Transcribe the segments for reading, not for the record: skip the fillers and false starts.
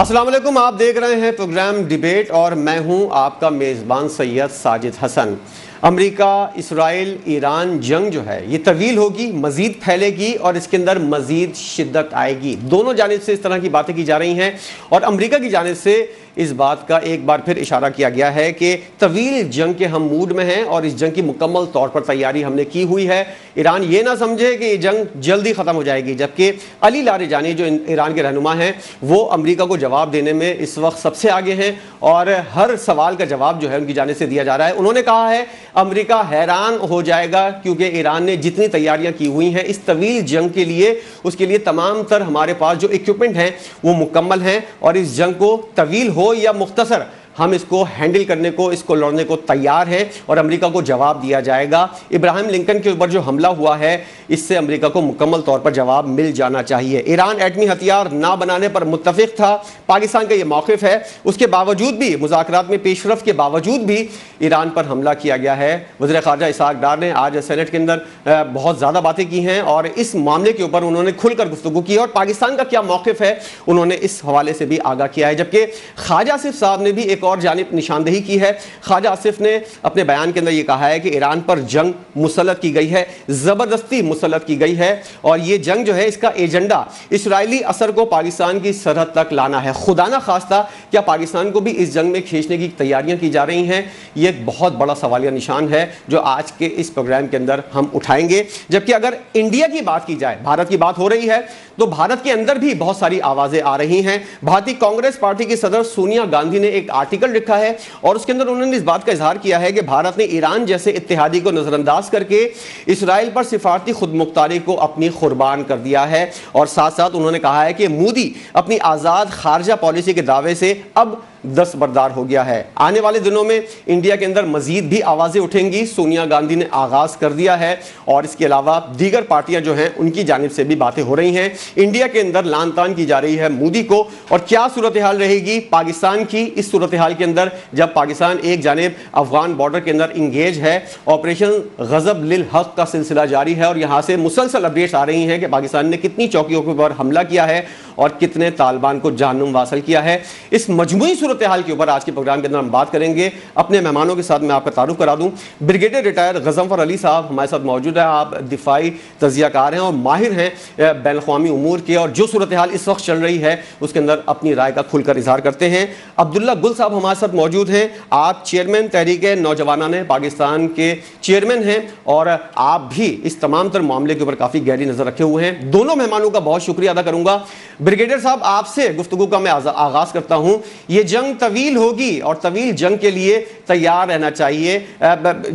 السلام علیکم، آپ دیکھ رہے ہیں پروگرام ڈیبیٹ اور میں ہوں آپ کا میزبان سید ساجد حسن۔ امریکہ اسرائیل ایران جنگ جو ہے یہ طویل ہوگی، مزید پھیلے گی اور اس کے اندر مزید شدت آئے گی۔ دونوں جانب سے اس طرح کی باتیں کی جا رہی ہیں اور امریکہ کی جانب سے اس بات کا ایک بار پھر اشارہ کیا گیا ہے کہ طویل جنگ کے ہم موڈ میں ہیں اور اس جنگ کی مکمل طور پر تیاری ہم نے کی ہوئی ہے۔ ایران یہ نہ سمجھے کہ یہ جنگ جلدی ختم ہو جائے گی، جبکہ علی لاریجانی جو ایران کے رہنما ہیں وہ امریکہ کو جواب دینے میں اس وقت سب سے آگے ہیں اور ہر سوال کا جواب جو ہے ان کی جانب سے دیا جا رہا ہے۔ انہوں نے کہا ہے امریکہ حیران ہو جائے گا کیونکہ ایران نے جتنی تیاریاں کی ہوئی ہیں اس طویل جنگ کے لیے، اس کے لیے تمام تر ہمارے پاس جو ایکوپمنٹ ہیں وہ مکمل ہیں اور اس جنگ کو طویل ہو یا مختصر ہم اس کو ہینڈل کرنے کو، اس کو لڑنے کو تیار ہیں اور امریکہ کو جواب دیا جائے گا۔ ابراہیم لنکن کے اوپر جو حملہ ہوا ہے اس سے امریکہ کو مکمل طور پر جواب مل جانا چاہیے۔ ایران ایٹمی ہتھیار نہ بنانے پر متفق تھا، پاکستان کا یہ موقف ہے، اس کے باوجود بھی مذاکرات میں پیش رفت کے باوجود بھی ایران پر حملہ کیا گیا ہے۔ وزیر خارجہ اسحاق ڈار نے آج سینٹ کے اندر بہت زیادہ باتیں کی ہیں اور اس معاملے کے اوپر انہوں نے کھل کر گفتگو کی اور پاکستان کا کیا موقف ہے انہوں نے اس حوالے سے بھی آگاہ کیا ہے، جبکہ خواجہ آصف صاحب نے بھی ایک اور جانب نشاندہی کی ہے۔ خواجہ آصف نے اپنے بیان کے اندر یہ کہا ہے کہ ایران پر جنگ مسلط کی گئی ہے، زبردستی مسلط کی گئی ہے اور یہ جنگ جو ہے اس کا ایجنڈا اسرائیلی اثر کو پاکستان کی سرحد تک لانا ہے۔ خدا نہ خواستہ کیا پاکستان کو بھی اس جنگ میں کھینچنے کی تیاریاں کی جا رہی ہیں؟ یہ ایک بہت بڑا سوالیہ نشان ہے جو آج کے اس پروگرام کے اندر ہم اٹھائیں گے۔ جبکہ اگر انڈیا کی بات کی جائے، بھارت کی بات ہو رہی ہے تو بھارت کے اندر بھی بہت ساری آوازیں آ رہی ہیں۔ بھارتی کانگریس پارٹی کی صدر سونیا گاندھی نے ایک آرٹیکل لکھا ہے اور اس کے اندر انہوں نے اس بات کا اظہار کیا ہے کہ بھارت نے ایران جیسے اتحادی کو نظر انداز کر کے اسرائیل پر سفارتی خود مختاری کو اپنی قربان کر دیا ہے اور ساتھ ساتھ انہوں نے کہا ہے کہ مودی اپنی آزاد خارجہ پالیسی کے دعوے سے اب دستبردار ہو گیا ہے۔ آنے والے دنوں میں انڈیا کے اندر مزید بھی آوازیں اٹھیں گی، سونیا گاندھی نے آغاز کر دیا ہے اور اس کے علاوہ دیگر پارٹیاں جو ہیں ان کی جانب سے بھی باتیں ہو رہی ہیں۔ انڈیا کے اندر لان تان کی جا رہی ہے مودی کو اور کیا صورتحال رہے گی پاکستان کی اس صورتحال کے اندر جب پاکستان ایک جانب افغان بارڈر کے اندر انگیج ہے، آپریشن غضب للحق کا سلسلہ جاری ہے اور یہاں سے مسلسل اپڈیٹس آ رہی ہیں کہ پاکستان نے کتنی چوکیوں کے اوپر حملہ کیا ہے اور کتنے طالبان کو جہنم واصل کیا ہے۔ اس مجموعی صورتحال کے اوپر آج کے پروگرام کے اندر ہم بات کریں گے۔ اپنے مہمانوں کے ساتھ میں آپ کا تعارف کرا دوں، بریگیڈیئر ریٹائر غضنفر علی صاحب ہمارے ساتھ موجود ہیں۔ آپ دفاعی تجزیہ کار ہیں اور ماہر ہیں بین الاقوامی امور کے اور جو صورتحال اس وقت چل رہی ہے اس کے اندر اپنی رائے کا کھل کر اظہار کرتے ہیں۔ عبداللہ گل صاحب ہمارے ساتھ موجود ہیں، آپ چیئرمین تحریک نوجوانان پاکستان کے چیئرمین ہیں اور آپ بھی اس تمام تر معاملے کے اوپر کافی گہری نظر رکھے ہوئے ہیں۔ دونوں مہمانوں کا بہت شکریہ ادا کروں گا۔ بریگیڈیئر صاحب آپ سے گفتگو کا میں آغاز کرتا ہوں۔ یہ جنگ طویل ہوگی اور طویل جنگ کے لیے تیار رہنا چاہیے۔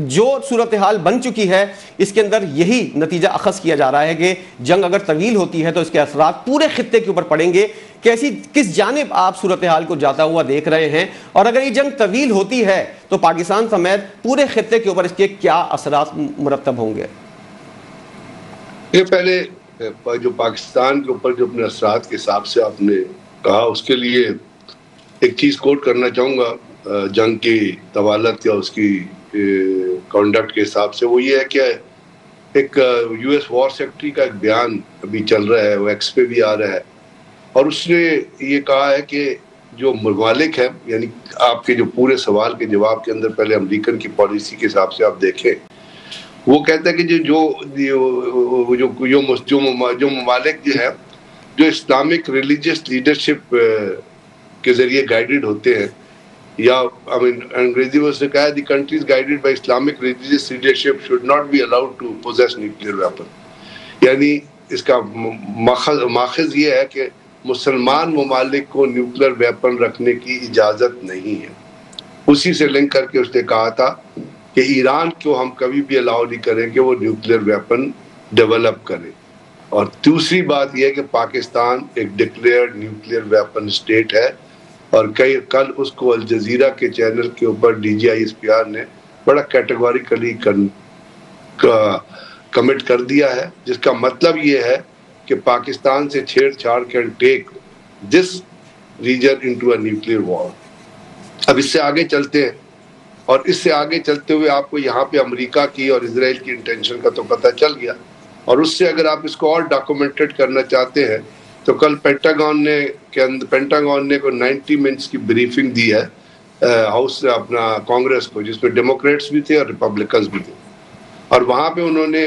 جو صورتحال بن چکی ہے اس کے اندر یہی نتیجہ اخذ کیا جا رہا ہے کہ جنگ اگر طویل ہوتی ہے تو اس کے اثرات پورے خطے کے اوپر پڑیں گے۔ کس جانب آپ صورتحال کو جاتا ہوا دیکھ رہے ہیں اور اگر یہ جنگ طویل ہوتی ہے تو پاکستان سمیت پورے خطے کے اوپر اس کے کیا اثرات مرتب ہوں گے؟ یہ پہلے جو پاکستان کے اوپر جو اپنے اثرات کے حساب سے آپ نے کہا اس کے لیے ایک چیز کوٹ کرنا چاہوں گا جنگ کی طوالت یا اس کی کانڈکٹ کے حساب سے، وہ یہ ہے کہ ایک یو ایس وار سیکرٹری کا ایک بیان ابھی چل رہا ہے، وہ ایکس پہ بھی آ رہا ہے اور اس نے یہ کہا ہے کہ جو ممالک ہیں، یعنی آپ کے جو پورے سوال کے جواب کے اندر پہلے امریکن کی پالیسی کے حساب سے آپ دیکھیں، وہ کہتا ہے کہ جو ممالک جو ہیں جو اسلامک ریلیجیس لیڈرشپ کے ذریعے گائیڈڈ ہوتے ہیں، یا انگریزی میں اس نے کہا the countries guided by Islamic religious leadership should not be allowed to possess nuclear weapon. یعنی اس کا ماخذ یہ ہے کہ مسلمان ممالک کو نیوکلیئر ویپن رکھنے کی اجازت نہیں ہے۔ اسی سے لنک کر کے اس نے کہا تھا کہ ایران کو ہم کبھی بھی الاؤ نہیں کریں کہ وہ نیوکلیئر ویپن ڈیولپ کرے۔ اور دوسری بات یہ ہے کہ پاکستان ایک ڈکلیئرڈ نیوکلیئر ویپن اسٹیٹ ہے اور کل اس کو الجزیرہ کے چینل کے اوپر D G I S P R نے بڑا کیٹیگوریکلی کمٹ کر دیا ہے، جس کا مطلب یہ ہے کہ پاکستان سے چھیڑ چھاڑ can take this region into a nuclear war. اب اس سے آگے چلتے ہیں اور اس سے آگے چلتے ہوئے آپ کو یہاں پہ امریکہ کی اور اسرائیل کی انٹینشن کا تو پتہ چل گیا، اور اس سے اگر آپ اس کو اور ڈاکومنٹڈ کرنا چاہتے ہیں تو کل پینٹاگون نے کے اندر پینٹاگون نے کوئی 90 منٹس کی بریفنگ دی ہے ہاؤس اپنا کانگریس کو، جس میں ڈیموکریٹس بھی تھے اور ریپبلکنز بھی تھے، اور وہاں پہ انہوں نے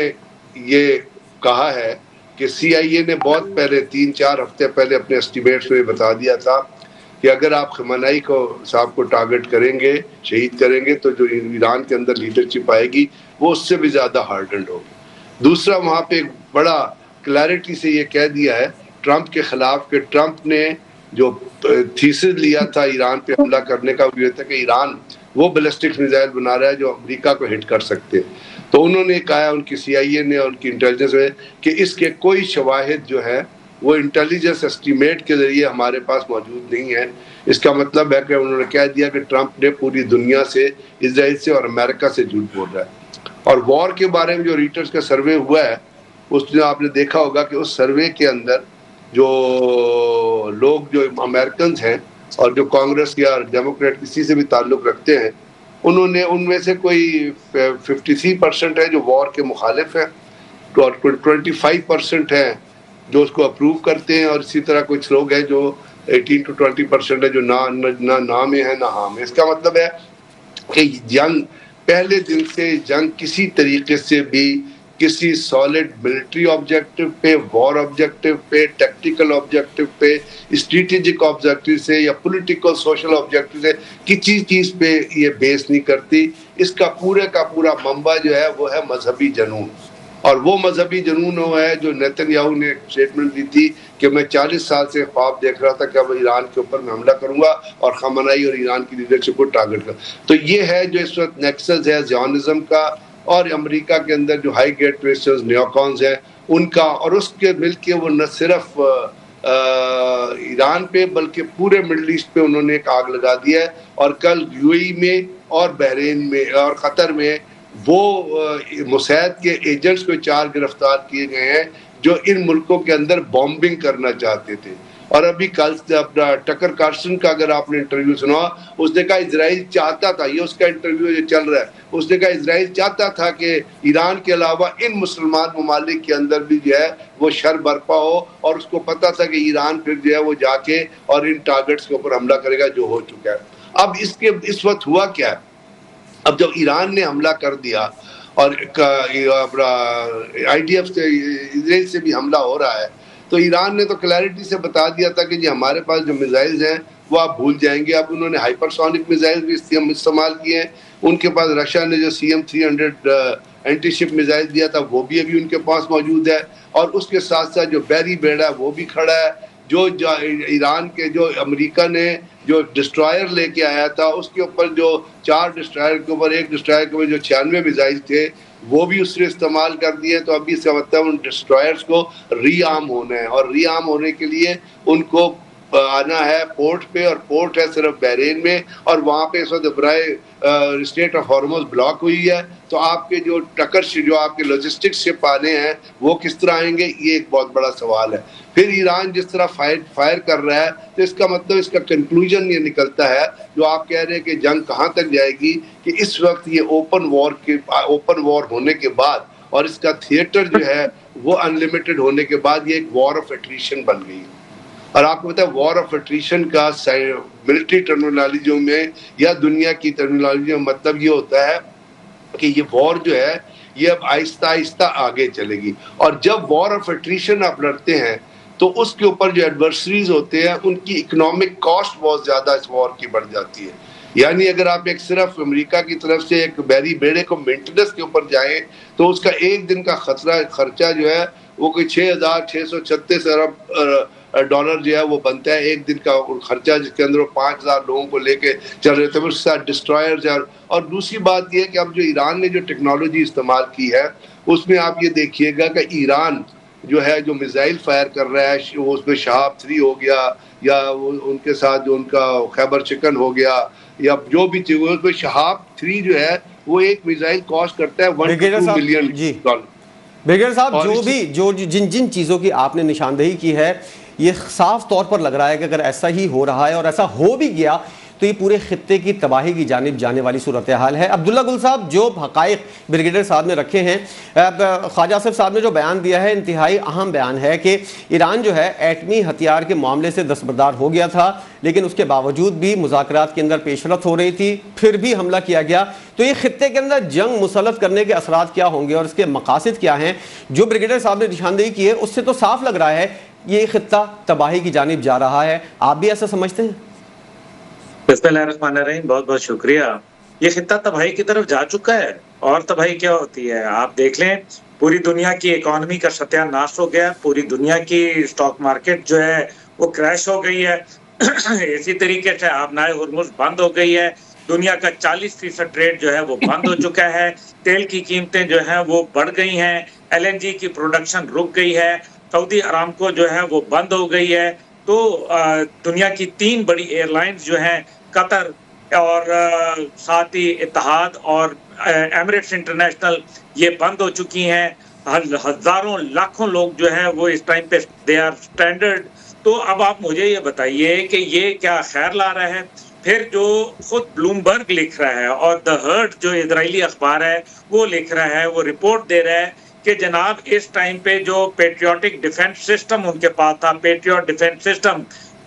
یہ کہا ہے کہ سی آئی اے نے بہت پہلے 3-4 ہفتے پہلے اپنے اسٹیمیٹس میں بتا دیا تھا کہ اگر آپ خمینائی کو صاحب کو ٹارگٹ کریں گے، شہید کریں گے، تو جو ایران کے اندر لیڈرشپ آئے گی وہ اس سے بھی زیادہ ہارڈنڈ ہوگی۔ دوسرا وہاں پہ ایک بڑا کلیئرٹی سے یہ کہہ دیا ہے ٹرمپ کے خلاف کہ ٹرمپ نے جو تھیسس لیا تھا ایران پہ حملہ کرنے کا، وہ یہ تھا کہ ایران وہ بیلسٹک میزائل بنا رہا ہے جو امریکہ کو ہٹ کر سکتے، تو انہوں نے کہا، ان کی سی آئی اے نے اور ان کی انٹیلیجنس میں، کہ اس کے کوئی شواہد جو ہے وہ انٹیلیجنس اسٹیمیٹ کے ذریعے ہمارے پاس موجود نہیں ہے۔ اس کا مطلب ہے کہ انہوں نے کہہ دیا کہ ٹرمپ نے پوری دنیا سے، اسرائیل سے اور امریکہ سے جھوٹ بول رہا ہے۔ اور وار کے بارے میں جو ریٹرز کا سروے ہوا ہے، اس میں آپ نے دیکھا ہوگا کہ اس سروے کے اندر جو لوگ جو امریکنز ہیں اور جو کانگریس یا ڈیموکریٹ کسی سے بھی تعلق رکھتے ہیں، انہوں نے ان میں سے کوئی 53% ہے جو وار کے مخالف ہیں، اور 25% ہیں جو اس کو اپروو کرتے ہیں، اور اسی طرح کچھ لوگ ہیں جو 18 to 20% ہے جو نہ نام ہے نہ ہاں میں۔ اس کا مطلب ہے کہ جنگ پہلے دن سے جنگ کسی طریقے سے بھی کسی سالڈ ملٹری آبجیکٹو پہ، وار آبجیکٹو پہ، ٹیکٹیکل آبجیکٹو پہ، اسٹریٹجک آبجیکٹو سے یا پولیٹیکل سوشل آبجیکٹو سے کسی چیز پہ یہ بیس نہیں کرتی۔ اس کا پورا منبع جو ہے وہ ہے مذہبی جنون، اور وہ مذہبی جنون وہ ہے جو نیتن یاہو نے ایک اسٹیٹمنٹ دی تھی کہ میں 40 سال سے خواب دیکھ رہا تھا کہ اب ایران کے اوپر میں حملہ کروں گا اور خامنائی اور ایران کی لیڈرشپ کو ٹارگٹ کروں۔ تو یہ ہے جو اس وقت نیکسس ہے زیونزم کا، اور امریکہ کے اندر جو ہائی گریڈ کرسچنز نیوکونز ہیں ان کا، اور اس کے مل کے وہ نہ صرف ایران پہ بلکہ پورے مڈل ایسٹ پہ انہوں نے ایک آگ لگا دیا ہے۔ اور کل یو اے ای میں اور بحرین میں اور قطر میں وہ موساد کے ایجنٹس کو 4 گرفتار کیے گئے ہیں جو ان ملکوں کے اندر بامبنگ کرنا چاہتے تھے۔ اور ابھی کل اپنا ٹکر کارسن کا اگر آپ نے انٹرویو سنا، اس نے کہا اسرائیل چاہتا تھا، یہ اس کا انٹرویو جو چل رہا ہے، اس نے کہا اسرائیل چاہتا تھا کہ ایران کے علاوہ ان مسلمان ممالک کے اندر بھی جو ہے وہ شر برپا ہو، اور اس کو پتا تھا کہ ایران پھر جو ہے وہ جا کے اور ان ٹارگٹس کے اوپر حملہ کرے گا جو ہو چکا ہے۔ اب اس وقت ہوا کیا ہے؟ اب جب ایران نے حملہ کر دیا اور آئی ڈی ایف سے اسرائیل سے بھی حملہ ہو رہا ہے، تو ایران نے تو کلیئرٹی سے بتا دیا تھا کہ جی ہمارے پاس جو میزائلز ہیں وہ آپ بھول جائیں گے۔ اب انہوں نے ہائپر سونک میزائل بھی استعمال کیے ہیں، ان کے پاس رشیا نے جو CM-300 اینٹی شپ میزائل دیا تھا وہ بھی ابھی ان کے پاس موجود ہے، اور اس کے ساتھ ساتھ جو بیری بیڑا ہے وہ بھی کھڑا ہے۔ جو ایران کے جو امریکہ نے جو ڈسٹرائر لے کے آیا تھا، اس کے اوپر جو 4 ڈسٹرائر کے اوپر، ایک ڈسٹرائر کے اوپر جو 96 میزائل تھے وہ بھی اس نے استعمال کر دیے۔ تو ابھی اس کا مطلب ان ڈسٹرائرز کو ری آرم ہونا ہے، اور ری آرم ہونے کے لیے ان کو آنا ہے پورٹ پہ، اور پورٹ ہے صرف بحرین میں، اور وہاں پہ اس وقت برائے اسٹیٹ آف ہارموز بلاک ہوئی ہے۔ تو آپ کے جو جو آپ کے لاجسٹکس شپ آنے ہیں وہ کس طرح آئیں گے، یہ ایک بہت بڑا سوال ہے۔ پھر ایران جس طرح فائر کر رہا ہے، تو اس کا مطلب اس کا کنکلوژن یہ نکلتا ہے جو آپ کہہ رہے ہیں کہ جنگ کہاں تک جائے گی، کہ اس وقت یہ اوپن وار ہونے کے بعد اور اس کا تھیٹر جو ہے وہ انلیمیٹڈ ہونے کے بعد یہ ایک وار آف ایٹریشن بن گئی۔ اور آپ کو پتا ہے وار آف ایٹریشن کا ملٹری ٹرمینالوجیوں میں یا دنیا کی ٹرمینالوجیوں میں مطلب یہ ہوتا ہے کہ یہ وار جو ہے یہ اب آہستہ آہستہ آگے چلے گی، اور جب وار آف ایٹریشن آپ لڑتے ہیں تو اس کے اوپر جو ایڈورسریز ہوتے ہیں ان کی اکنامک کاسٹ بہت زیادہ اس وار کی بڑھ جاتی ہے۔ یعنی اگر آپ ایک صرف امریکہ کی طرف سے ایک بیری بیڑے کو مینٹیننس کے اوپر جائیں تو اس کا ایک دن کا خرچہ جو ہے وہ کوئی 6,636 ارب ڈالر جو ہے وہ بنتا ہے ایک دن کا خرچہ، جس کے اندر وہ 5,000 لوگوں کو لے کے چل رہے تھے، اس کے ساتھ ڈسٹرائرز ہیں۔ اور دوسری بات یہ ہے کہ اب جو ایران نے جو ٹیکنالوجی استعمال کی ہے اس میں آپ یہ دیکھیے گا کہ ایران جو ہے جو میزائل فائر کر رہا ہے وہ اس میں شہاب 3 ہو گیا، یا ان کے ساتھ جو ان کا خیبر چکن ہو گیا، یا جو بھی چیز اس میں شہاب 3 جو ہے وہ ایک میزائل کاسٹ کرتا ہے 1 to 2 ملین ڈالر۔ بریگیڈیئر صاحب جو جن چیزوں کی آپ نے نشاندہی کی ہے، یہ صاف طور پر لگ رہا ہے کہ اگر ایسا ہی ہو رہا ہے اور ایسا ہو بھی گیا تو یہ پورے خطے کی تباہی کی جانب جانے والی صورتحال ہے۔ عبداللہ گل صاحب، جو حقائق بریگیڈیئر صاحب نے رکھے ہیں، خواجہ آصف صاحب نے جو بیان دیا ہے انتہائی اہم بیان ہے کہ ایران جو ہے ایٹمی ہتھیار کے معاملے سے دستبردار ہو گیا تھا، لیکن اس کے باوجود بھی مذاکرات کے اندر پیش رفت ہو رہی تھی، پھر بھی حملہ کیا گیا۔ تو یہ خطے کے اندر جنگ مسلط کرنے کے اثرات کیا ہوں گے اور اس کے مقاصد کیا ہیں؟ جو بریگیڈیئر صاحب نے نشاندہی کی ہے اس سے تو صاف لگ رہا ہے یہ خطہ تباہی کی جانب جا رہا ہے، آپ بھی ایسا سمجھتے ہیں؟ بسم اللہ الرحمن الرحیم، بہت بہت شکریہ۔ یہ خطہ تباہی کی طرف جا چکا ہے، اور تباہی کیا ہوتی ہے آپ دیکھ لیں، پوری دنیا کی اکانومی کا ستیہ ناش ہو گیا، پوری دنیا کی اسٹاک مارکیٹ جو ہے وہ کریش ہو گئی ہے، اسی طریقے سے آبنائے ہرمز بند ہو گئی ہے، دنیا کا 40% ٹریڈ جو ہے وہ بند ہو چکا ہے، تیل کی قیمتیں جو ہیں وہ بڑھ گئی ہیں، LNG کی پروڈکشن رک گئی ہے، سعودی ارامکو جو ہے وہ بند ہو گئی ہے۔ تو دنیا کی 3 بڑی ایئر لائنز جو ہیں، قطر اور ساتھ ہی اتحاد اور ایمریٹس انٹرنیشنل، یہ بند ہو چکی ہیں۔ ہزاروں لاکھوں لوگ جو ہیں وہ اس ٹائم پہ دے آر اسٹینڈرڈ۔ تو اب آپ مجھے یہ بتائیے کہ یہ کیا خیر لا رہا ہے؟ پھر جو خود بلومبرگ لکھ رہا ہے اور دا ہرٹ جو اسرائیلی اخبار ہے وہ لکھ رہا ہے، وہ رپورٹ دے رہا ہے کہ جناب اس ٹائم پہ جو پیٹریوٹک ڈیفنس سسٹم ان کے پاس تھا، پیٹریوٹ ڈیفنس سسٹم،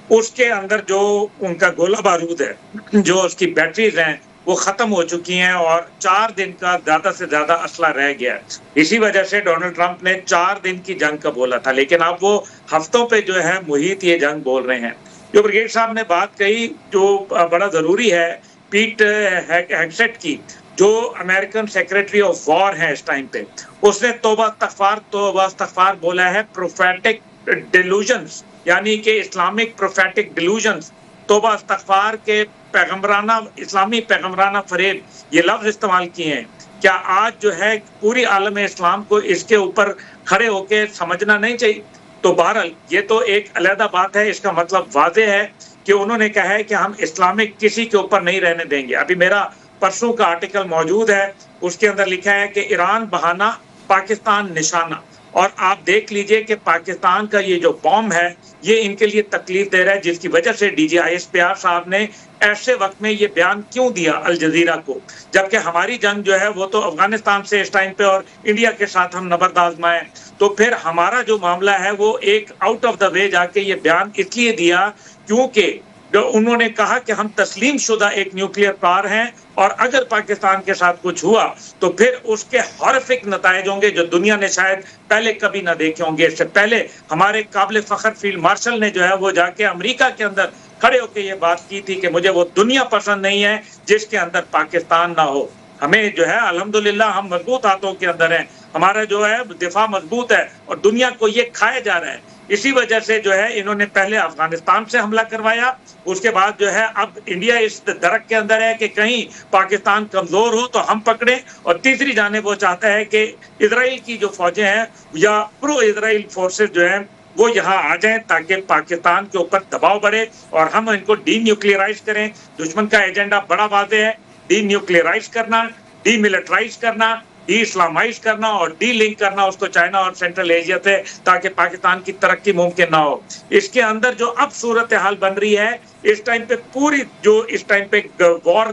اس کے اندر جو ان کا گولہ بارود ہے، جو اس کی بیٹریز ہیں، وہ ختم ہو چکی ہیں اور 4 دن کا زیادہ سے زیادہ اسلحہ رہ گیا ہے۔ اسی وجہ سے ڈونلڈ ٹرمپ نے 4 دن کی جنگ کا بولا تھا، لیکن اب وہ ہفتوں پہ جو ہے محیط یہ جنگ بول رہے ہیں۔ جو بریگیڈ صاحب نے بات کہی جو بڑا ضروری ہے، پیٹ ہیگسیٹ کی، جو امریکن سیکریٹری آف وار ہیں اس ٹائم پہ، اس نے توبہ استغفار بولا ہے، پروفیٹک ڈیلوژنز، یعنی کہ اسلامک پروفیٹک ڈیلوژنز، توبہ استغفار کے پیغمبرانہ، اسلامی پیغمبرانہ فریب، یہ لفظ استعمال کیے ہیں۔ کیا آج جو ہے پوری عالم اسلام کو اس کے اوپر کھڑے ہو کے سمجھنا نہیں چاہیے؟ تو بہرحال یہ تو ایک علیحدہ بات ہے، اس کا مطلب واضح ہے کہ انہوں نے کہا ہے کہ ہم اسلامک کسی کے اوپر نہیں رہنے دیں گے۔ ابھی میرا پرسوں کا آرٹیکل موجود ہے، اس کے اندر لکھا ہے کہ ایران بہانہ، پاکستان نشانہ، اور آپ دیکھ لیجئے کہ پاکستان کا یہ جو بوم ہے یہ ان کے لیے تکلیف دے رہا ہے، جس کی وجہ سے DGISPR صاحب نے ایسے وقت میں یہ بیان کیوں دیا الجزیرہ کو، جبکہ ہماری جنگ جو ہے وہ تو افغانستان سے اس ٹائم پہ اور انڈیا کے ساتھ ہم نبرد آزمائیں، تو پھر ہمارا جو معاملہ ہے وہ ایک آؤٹ آف دا وے جا کے یہ بیان اس لیے دیا کیونکہ انہوں نے کہا کہ ہم تسلیم شدہ ایک نیوکلیئر پاور ہیں، اور اگر پاکستان کے ساتھ کچھ ہوا تو پھر اس کے ہارفک نتائج ہوں گے جو دنیا نے شاید پہلے کبھی نہ دیکھے ہوں گے۔ اس سے پہلے ہمارے قابل فخر فیلڈ مارشل نے جو ہے وہ جا کے امریکہ کے اندر کھڑے ہو کے یہ بات کی تھی کہ مجھے وہ دنیا پسند نہیں ہے جس کے اندر پاکستان نہ ہو۔ ہمیں جو ہے الحمدللہ ہم مضبوط ہاتھوں کے اندر ہیں، ہمارا جو ہے دفاع مضبوط ہے، اور دنیا کو یہ کھایا جا رہا ہے۔ اسی وجہ سے جو ہے انہوں نے پہلے افغانستان سے حملہ کروایا، اس کے بعد جو ہے اب انڈیا اس درک کے اندر ہے کہ کہیں پاکستان کمزور ہو تو ہم پکڑیں، اور تیسری جانب وہ چاہتا ہے کہ اسرائیل کی جو فوجیں ہیں یا پرو اسرائیل فورسز جو ہیں وہ یہاں آ جائیں تاکہ پاکستان کے اوپر دباؤ بڑھے اور ہم ان کو ڈی نیوکلیئرائز کریں۔ دشمن کا ایجنڈا بڑا واضح ہے، ڈی نیوکلیئرائز کرنا، ڈی ملٹرائز کرنا، ڈی اسلامائز کرنا اور ڈی لنک کرنا اس کو چائنا اور سینٹرل ایشیا سے، تاکہ پاکستان کی ترقی ممکن نہ ہو۔ اس کے اندر جو اب صورتحال بن رہی ہے اس ٹائم پہ، پوری جو اس ٹائم پہ وار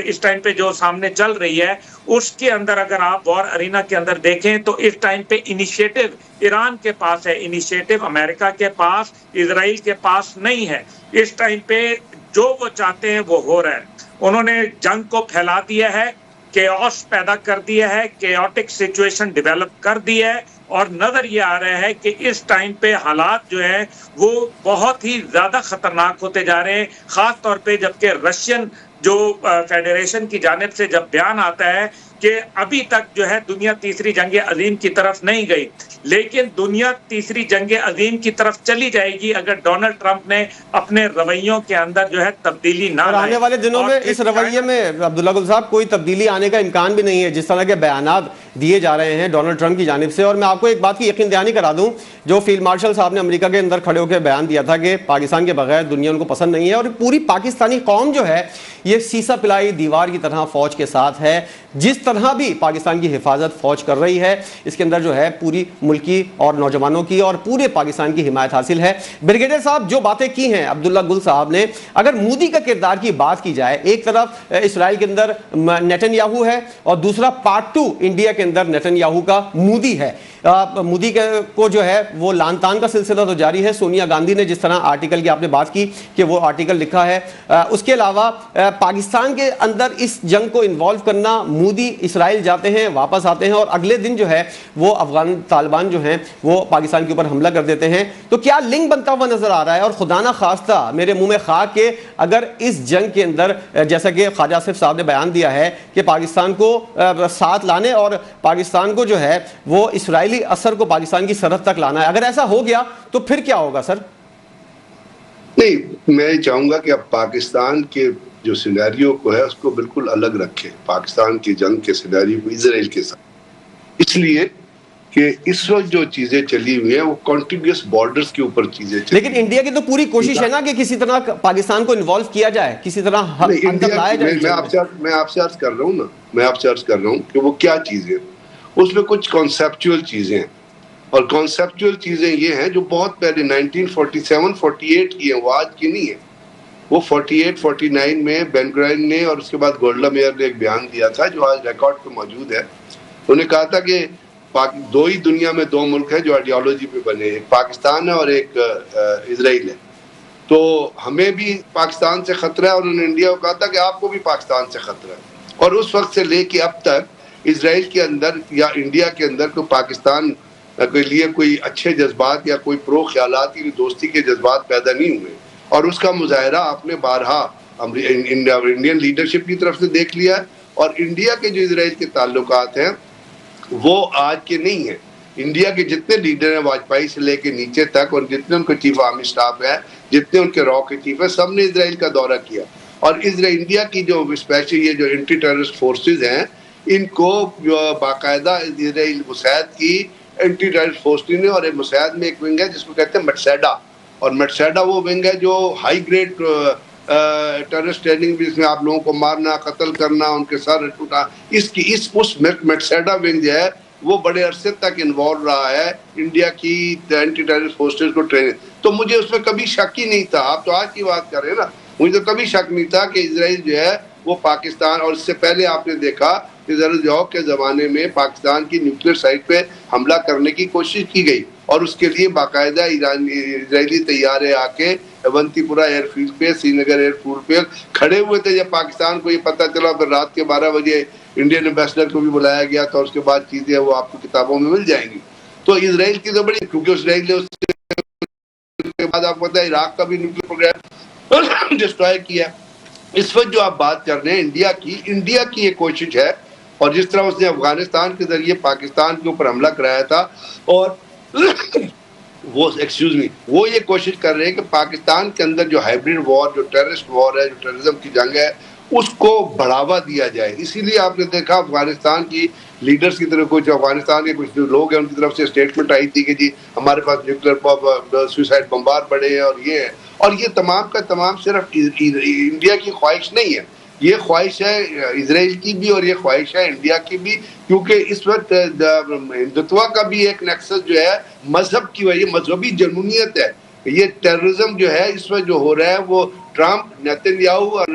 اس ٹائم پہ جو سامنے چل رہی ہے، اس کے اندر اگر آپ وار ارینا کے اندر دیکھیں تو اس ٹائم پہ انیشیٹو ایران کے پاس ہے، انیشیٹو امریکہ کے پاس، اسرائیل کے پاس نہیں ہے۔ اس ٹائم پہ جو وہ چاہتے ہیں وہ ہو رہا ہے۔ انہوں نے جنگ کو پھیلا دیا ہے، کیوس پیدا کر دیا ہے، کیوٹک سچویشن ڈیولپ کر دی ہے، اور نظر یہ آ رہا ہے کہ اس ٹائم پہ حالات جو ہیں وہ بہت ہی زیادہ خطرناک ہوتے جا رہے ہیں، خاص طور پہ جبکہ رشین جو فیڈریشن کی جانب سے جب بیان آتا ہے کہ ابھی تک جو ہے دنیا تیسری جنگ عظیم کی طرف نہیں گئی، لیکن دنیا تیسری جنگ عظیم کی طرف چلی جائے گی اگر ڈونلڈ ٹرمپ نے اپنے رویوں کے اندر جو ہے تبدیلی نہ لائے۔ آنے والے دنوں میں اس رویے میں عبداللہ گل صاحب کوئی تبدیلی آنے کا امکان بھی نہیں ہے، جس طرح کے بیانات دیے جا رہے ہیں ڈونلڈ ٹرمپ کی جانب سے. اور میں آپ کو ایک بات کی یقین دہانی کرا دوں, جو فیلڈ مارشل صاحب نے امریکہ کے اندر کھڑے ہو کے بیان دیا تھا کہ پاکستان کے بغیر دنیا ان کو پسند نہیں ہے, اور پوری پاکستانی قوم جو ہے یہ سیسا پلائی دیوار کی طرح فوج کے ساتھ ہے. جس طرح بھی پاکستان کی حفاظت فوج کر رہی ہے اس کے اندر جو ہے پوری ملکی اور نوجوانوں کی اور پورے پاکستان کی حمایت حاصل ہے. بریگیڈیئر صاحب جو باتیں کی ہیں عبداللہ گل صاحب نے, اگر مودی کا کردار کی بات کی جائے, ایک طرف اسرائیل کے اندر نیتن یاہو ہے اور دوسرا پارٹ 2 انڈیا کے اندر نیتن یاہو کا مودی ہے. مودی کو جو ہے وہ لان تان کا سلسلہ تو جاری ہے. سونیا گاندھی نے جس طرح آرٹیکل کی آپ نے بات کی کہ وہ آرٹیکل لکھا ہے, اس کے علاوہ پاکستان کے اندر اس جنگ کو انوالو کرنا, مودی اسرائیل جاتے ہیں واپس آتے ہیں اور اگلے دن جو ہے وہ افغان طالبان جو ہیں وہ پاکستان کے اوپر حملہ کر دیتے ہیں. تو کیا لنک بنتا ہوا نظر آ رہا ہے؟ اور خدا نہ خواستہ میرے منہ میں خاک کہ اگر اس جنگ کے اندر جیسا کہ خواجہ آصف صاحب نے بیان دیا ہے کہ پاکستان کو ساتھ لانے اور پاکستان کو جو ہے وہ اسرائیلی اثر کو پاکستان کی سرحد تک لانا ہے, اگر ایسا ہو گیا تو پھر کیا ہوگا سر؟ نہیں, میں چاہوں گا کہ اب پاکستان کے جو سینیریو کو ہے اس کو بالکل الگ رکھے, پاکستان کی جنگ کے سینیریو کو اسرائیل کے ساتھ, اس لیے کہ اس وقت جو چیزیں چلی ہوئی ہیں وہ کنٹینیوس بارڈرز کے اوپر چیزیں چلی. لیکن انڈیا کی تو پوری کوشش ہے نا کہ کسی طرح پاکستان کو انوالو کیا جائے, کسی طرح اندر لایا جائے. میں آپ سے عرض کر رہا ہوں نا, میں آپ سے عرض کر رہا ہوں کہ وہ کیا چیزیں, اس میں کچھ کانسیپچول چیزیں ہیں, اور کانسیپچول چیزیں یہ ہیں جو بہت پہلے 1947-48 کی ہیں, وہ آج کی نہیں ہے. وہ 48-49 میں بین گورین نے اور اس کے بعد گولڈا میئر نے ایک بیان دیا تھا جو آج ریکارڈ پہ موجود ہے. انہوں نے کہا تھا کہ دو ہی دنیا میں دو ملک ہیں جو آئیڈیالوجی پہ بنے, ایک پاکستان ہے اور ایک اسرائیل ہے. تو ہمیں بھی پاکستان سے خطرہ ہے, اور انہوں نے انڈیا کو کہا تھا کہ آپ کو بھی پاکستان سے خطرہ ہے. اور اس وقت سے لے کے اب تک اسرائیل کے اندر یا انڈیا کے اندر کوئی پاکستان کے لیے کوئی اچھے جذبات یا کوئی پرو خیالات یا دوستی کے جذبات پیدا نہیں ہوئے, اور اس کا مظاہرہ آپ نے بارہا انڈین لیڈرشپ کی طرف سے دیکھ لیا. اور انڈیا کے جو اسرائیل کے تعلقات ہیں وہ آج کے نہیں ہیں. انڈیا کے جتنے لیڈر ہیں واجپئی سے لے کے نیچے تک, اور جتنے ان کے چیف آرمی اسٹاف ہیں, جتنے ان کے را کے چیف ہیں, سب نے اسرائیل کا دورہ کیا. اور انڈیا کی جو اسپیشل یہ جو اینٹی ٹیررسٹ فورسز ہیں ان کو باقاعدہ اسرائیل مساعد کی اینٹی ٹیررسٹ فورسز نے, اور مساعد میں ایک ونگ ہے جس کو کہتے ہیں مٹسیڈا, اور مٹسیڈا وہ ونگ ہے جو ہائی گریڈ ٹیررسٹ ٹریننگ بھی, اس میں آپ لوگوں کو مارنا, قتل کرنا, ان کے سر ٹوٹا, اس مٹسیڈا ونگ جو ہے وہ بڑے عرصے تک انوالو رہا ہے انڈیا کی اینٹی ٹیررسٹ فورسز کو ٹریننگ. تو مجھے اس میں کبھی شک ہی نہیں تھا, آپ تو آج کی بات کر رہے ہیں نا, مجھے تو کبھی شک نہیں تھا کہ اسرائیل جو ہے وہ پاکستان, اور اس سے پہلے آپ نے دیکھا کہ زرزیاو کے زمانے میں پاکستان کی نیوکلیر سائٹ پہ حملہ کرنے کی کوشش کی گئی, اور اس کے لیے باقاعدہ اسرائیلی طیارے آ کے اونتی پورہ ایئر فیلڈ پہ, سری نگر ایئر فیلڈ پہ کھڑے ہوئے تھے. جب پاکستان کو یہ پتہ چلا تو رات کے 12 بجے انڈین ایمبیسڈر کو بھی بلایا گیا تھا, اس کے بعد چیزیں وہ آپ کو کتابوں میں مل جائیں گی. تو اسرائیل کی تو بڑی, کیونکہ اسرائیل نے اس کے بعد آپ کو پتہ ہے عراق کا بھی نیوکلیر پروگرام ڈسٹرائے کیا. اس وقت جو آپ بات کر رہے ہیں انڈیا کی یہ کوشش ہے, اور جس طرح اس نے افغانستان کے ذریعے پاکستان کے اوپر حملہ کرایا تھا, اور وہ یہ کوشش کر رہے ہیں کہ پاکستان کے اندر جو ہائبرڈ وار, جو ٹیررسٹ وار ہے, جو ٹیررزم کی جنگ ہے, اس کو بڑھاوا دیا جائے. اسی لیے آپ نے دیکھا افغانستان کی لیڈرز کی طرف, کچھ افغانستان کے کچھ لوگ ہیں ان کی طرف سے اسٹیٹمنٹ آئی تھی کہ جی ہمارے پاس نیوکلیر سوسائڈ بمبار پڑے ہیں, اور یہ ہے, اور یہ تمام کا تمام صرف انڈیا کی خواہش نہیں ہے, یہ خواہش ہے اسرائیل کی بھی اور یہ خواہش ہے انڈیا کی بھی, کیونکہ اس وقت ہندوتوا کا بھی ایک نیکسس جو ہے مذہب کی وجہ, مذہبی جنونیت ہے. یہ ٹیررزم جو ہے اس وقت جو ہو رہا ہے وہ ٹرمپ, نیتن یاہو اور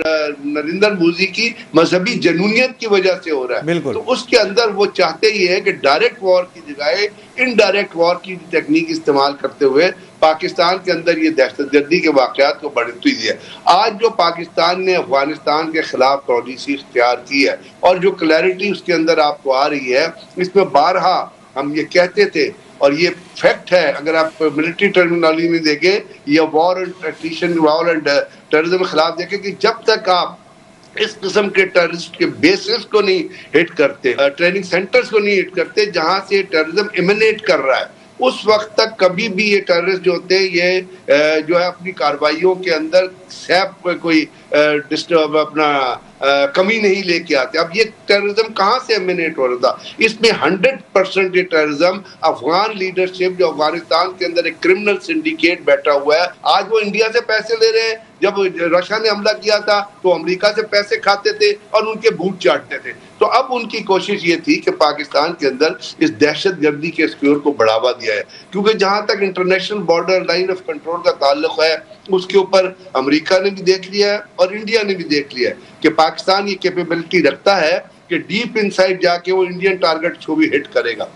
نریندر مودی کی مذہبی جنونیت کی وجہ سے ہو رہا ہے. تو اس کے اندر وہ چاہتے ہی ہے کہ ڈائریکٹ وار کی جگہ انڈائریکٹ وار کی ٹیکنیک استعمال کرتے ہوئے پاکستان کے اندر یہ دہشت گردی کے واقعات کو بڑھتی ہے. آج جو پاکستان نے افغانستان کے خلاف پالیسی اختیار کی ہے, اور جو کلیئرٹی اس کے اندر آپ کو آ رہی ہے, اس میں بارہا ہم یہ کہتے تھے, اور یہ فیکٹ ہے, اگر آپ ملٹری ٹرمینالوجی میں دیکھیں یا وار اینڈ ٹیررزم کے خلاف دیکھیں کہ جب تک آپ اس قسم کے ٹیررسٹ کے بیسز کو نہیں ہٹ کرتے, ٹریننگ سینٹرز کو نہیں ہٹ کرتے جہاں سے ٹیررزم ایمنیٹ کر رہا ہے, اس وقت تک کبھی بھی یہ ٹیررسٹ جو ہوتے ہیں یہ جو ہے اپنی کارروائیوں کے اندر سیپ کوئی اپنا کمی نہیں لے کے آتے. اب یہ ٹیررزم کہاں سے ایمینیٹ ہو رہا تھا؟ اس میں 100% یہ ٹیررزم افغان لیڈرشپ جو افغانستان کے اندر ایک کرمنل سنڈیکیٹ بیٹھا ہوا ہے. آج وہ انڈیا سے پیسے لے رہے ہیں. جب رشیا نے حملہ کیا تھا تو امریکہ سے پیسے کھاتے تھے اور ان کے بھوت چاٹتے تھے. تو اب ان کی کوشش یہ تھی کہ پاکستان کے اندر اس دہشت گردی کے اسکیور کو بڑھاوا دیا ہے, کیونکہ جہاں تک international border line of control کا تعلق ہے اس کے اوپر امریکہ نے بھی دیکھ لیا ہے اور انڈیا نے بھی دیکھ لیا ہے کہ پاکستان یہ کیپیبلٹی رکھتا ہے کہ ڈیپ انسائڈ جا کے وہ انڈین ٹارگٹ کو بھی ہٹ کرے گا.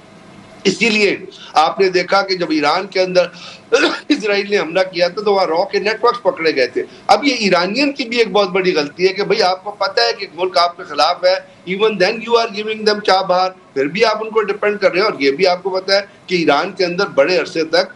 اسی لیے آپ نے دیکھا کہ جب ایران کے اندر اسرائیل نے حملہ کیا تھا تو وہاں را کے نیٹ ورکس پکڑے گئے تھے. اب یہ ایرانین کی بھی ایک بہت بڑی غلطی ہے کہ بھئی آپ کو پتہ ہے کہ ملک آپ کے خلاف ہے, even then you are giving them Chabahar, پھر بھی آپ ان کو ڈیپینڈ کر رہے ہیں. اور یہ بھی آپ کو پتہ ہے کہ ایران کے اندر بڑے عرصے تک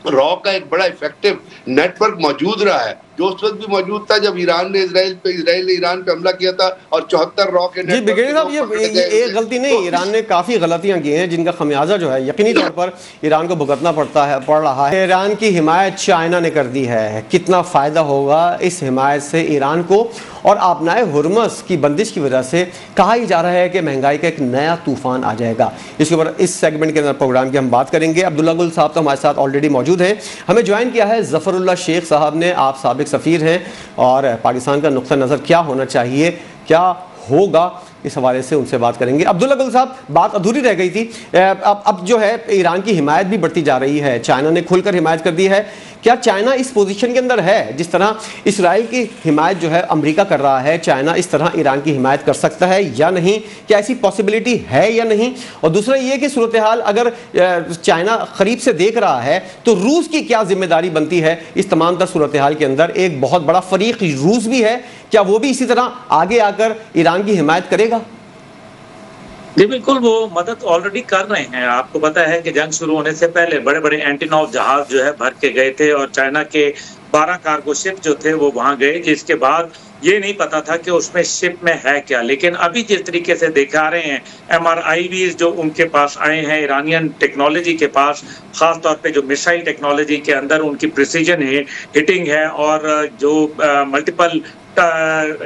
را کا ایک بڑا افیکٹو نیٹ ورک موجود رہا ہے, جو اس وقت بھی موجود تھا جب اسرائیل نے ایران پہ حملہ کیا تھا اور 74 را کے نیٹ ورک. جی بریگیڈیئر صاحب, یہ ایک غلطی نہیں, ایران نے کافی غلطیاں کی ہیں جن کا خمیازہ جو ہے یقینی طور پر ایران کو بھگتنا پڑ رہا ہے. ایران کی حمایت چائنا نے کر دی ہے, کتنا فائدہ ہوگا اس حمایت سے ایران کو؟ اور آبنائے ہرمز کی بندش کی وجہ سے کہا ہی جا رہا ہے کہ مہنگائی کا ایک نیا طوفان آ جائے گا. اس کے اوپر اس سیگمنٹ کے اندر پروگرام کی ہم بات کریں گے. عبداللہ گل صاحب تو ہمارے ساتھ آلریڈی موجود ہیں. ہمیں جوائن کیا ہے ظفر اللہ شیخ صاحب نے. آپ سابق سفیر ہیں اور پاکستان کا نقطہ نظر کیا ہونا چاہیے, کیا ہوگا, اس حوالے سے ان سے بات کریں گے. عبداللہ گل صاحب, بات ادھوری رہ گئی تھی. اب جو ہے ایران کی حمایت بھی بڑھتی جا رہی ہے, چائنا نے کھل کر حمایت کر دی ہے. کیا چائنا اس پوزیشن کے اندر ہے جس طرح اسرائیل کی حمایت جو ہے امریکہ کر رہا ہے, چائنا اس طرح ایران کی حمایت کر سکتا ہے یا نہیں؟ کیا ایسی پاسبلٹی ہے یا نہیں؟ اور دوسرا یہ کہ صورتحال اگر چائنا قریب سے دیکھ رہا ہے تو روس کی کیا ذمہ داری بنتی ہے اس تمام تر صورتحال کے اندر؟ ایک بہت بڑا فریق روس بھی ہے, کیا وہ بھی اسی طرح آگے آ کر ایران کی حمایت کرے گا؟ جی بالکل, وہ مدد آلریڈی کر رہے ہیں. آپ کو پتا ہے کہ جنگ شروع ہونے سے پہلے بڑے بڑے اینٹینو جہاز جو ہے بھر کے گئے تھے اور چائنا کے 12 کارگو شپ جو تھے وہ وہاں گئے, جس کے بعد یہ نہیں پتا تھا کہ اس میں شپ میں ہے کیا. لیکن ابھی جس طریقے سے دیکھا رہے ہیں MRIVs جو ان کے پاس آئے ہیں ایرانین ٹیکنالوجی کے پاس, خاص طور پہ جو میسائل ٹیکنالوجی کے اندر ان کی پریسیجن ہے, ہٹنگ ہے, اور جو ملٹیپل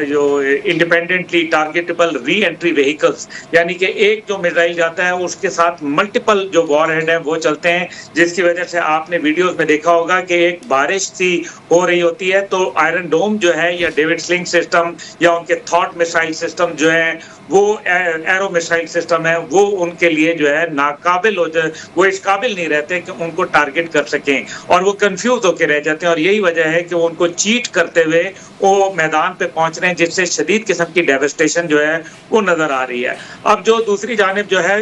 جو انڈیپینڈنٹلی ٹارگیٹیبل ری انٹری وہیکلز, یعنی کہ ایک جو میزائل جاتا ہے اس کے ساتھ ملٹیپل جو وار ہیڈ ہیں وہ چلتے ہیں, جس کی وجہ سے آپ نے ویڈیوز میں دیکھا ہوگا کہ ایک بارش سی ہو رہی ہوتی ہے تو آئرن ڈوم جو ہے یا ڈیوڈ سلنگ سسٹم یا ان کے تھاٹ میسائل سسٹم جو ہیں وہ ایرو میسائل سسٹم ہے, وہ ان کے لیے جو ہے ناقابل ہو جائے, وہ اس قابل نہیں رہتے کہ ان کو ٹارگٹ کر سکیں اور وہ کنفیوز ہو کے رہ جاتے ہیں. اور یہی وجہ ہے کہ وہ ان کو چیٹ کرتے ہوئے وہ میدان پہ پہنچ رہے ہیں, جس سے شدید قسم کی ڈیوسٹیشن جو ہے وہ نظر آ رہی ہے. اب جو دوسری جانب جو ہے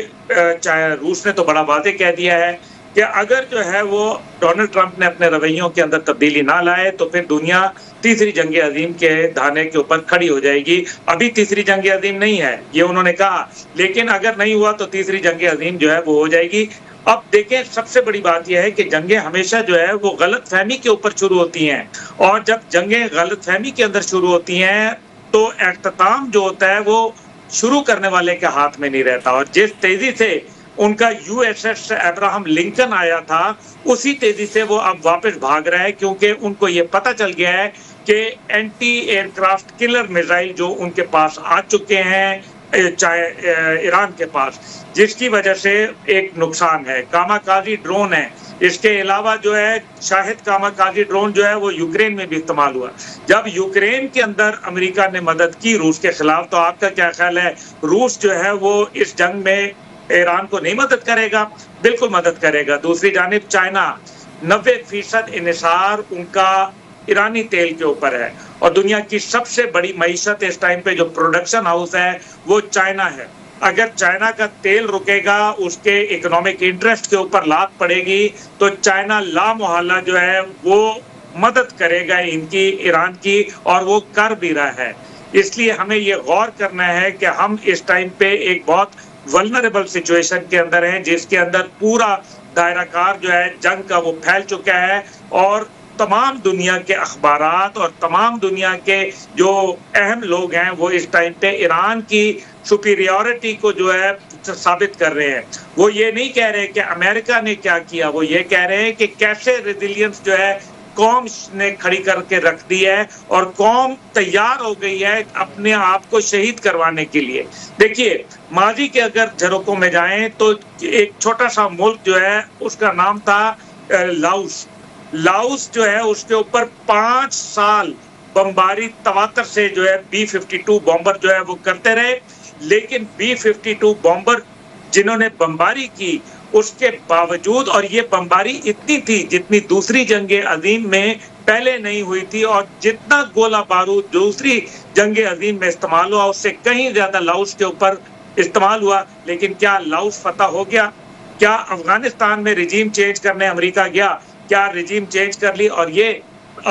روس نے تو بڑا واضح کہہ دیا ہے کہ اگر جو ہے وہ ڈونلڈ ٹرمپ نے اپنے رویوں کے اندر تبدیلی نہ لائے تو پھر دنیا تیسری جنگ عظیم کے دھانے کے اوپر کھڑی ہو جائے گی. ابھی تیسری جنگ عظیم نہیں ہے یہ انہوں نے کہا, لیکن اگر نہیں ہوا تو تیسری جنگ عظیم جو ہے وہ ہو جائے گی. اب دیکھیں, سب سے بڑی بات یہ ہے کہ جنگیں ہمیشہ جو ہے وہ غلط فہمی کے اوپر شروع ہوتی ہیں, اور جب جنگیں غلط فہمی کے اندر شروع ہوتی ہیں تو اختتام جو ہوتا ہے وہ شروع کرنے والے کے ہاتھ میں نہیں رہتا. اور جس تیزی سے ان کا USS ابراہم لنکن آیا تھا اسی تیزی سے وہ اب واپس بھاگ رہا ہے, کیونکہ ان کو یہ پتہ چل گیا ہے کہ anti aircraft killer missile جو ان کے پاس آ چکے ہیں ایران کے پاس, جس کی وجہ سے ایک نقصان ہے. کاماکازی ڈرون ہے, اس کے علاوہ جو ہے شاہد کاماکازی ڈرون جو ہے وہ یوکرین میں بھی استعمال ہوا. جب یوکرین کے اندر امریکہ نے مدد کی روس کے خلاف, تو آپ کا کیا خیال ہے روس جو ہے وہ اس جنگ میں ایران کو نہیں مدد کرے گا؟ بالکل مدد کرے گا. دوسری جانب چائنا 90% انحصار ان کا ایرانی تیل کے اوپر ہے, اور دنیا کی سب سے بڑی معیشت اس ٹائم پہ جو پروڈکشن ہاؤس ہے وہ چائنا ہے. اگر چائنا کا تیل رکے گا, اس کے اکنامک انٹرسٹ کے اوپر لات پڑے گی, تو چائنا لا محالہ جو ہے وہ مدد کرے گا ان کی, ایران کی, اور وہ کر بھی رہا ہے. اس لیے ہمیں یہ غور کرنا ہے کہ ہم اس ٹائم پہ ایک بہت ولنریبل سچویشن کے اندر ہیں, جس کے اندر پورا دائرہ کار جو ہے جنگ کا وہ پھیل چکا ہے, اور تمام دنیا کے اخبارات اور تمام دنیا کے جو اہم لوگ ہیں وہ اس ٹائم پہ ایران کی سپیریورٹی کو جو ہے ثابت کر رہے ہیں. وہ یہ نہیں کہہ رہے کہ امریکہ نے کیا کیا, وہ یہ کہہ رہے ہیں کہ کیسے ریزیلینس جو ہے قوم نے کھڑی کر کے رکھ دی ہے اور قوم تیار ہو گئی ہے اپنے آپ کو شہید کروانے کے لیے. دیکھیے ماضی کے اگر جھروکوں میں جائیں تو ایک چھوٹا سا ملک جو ہے اس کا نام تھا لاؤس. لاؤس جو ہے اس کے اوپر 5 سال بمباری تواتر سے جو ہے B-52 بمبر جو ہے وہ کرتے رہے, لیکن B-52 بمبر جنہوں نے بمباری کی اس کے باوجود, اور یہ بمباری اتنی تھی جتنی دوسری جنگ عظیم میں پہلے نہیں ہوئی تھی, اور جتنا گولہ بارود دوسری جنگ عظیم میں استعمال ہوا اس سے کہیں زیادہ لاؤس کے اوپر استعمال ہوا. لیکن کیا لاؤس فتح ہو گیا؟ کیا افغانستان میں رجیم چینج کرنے امریکہ گیا؟ کیا رجیم چینج کر لی؟ اور یہ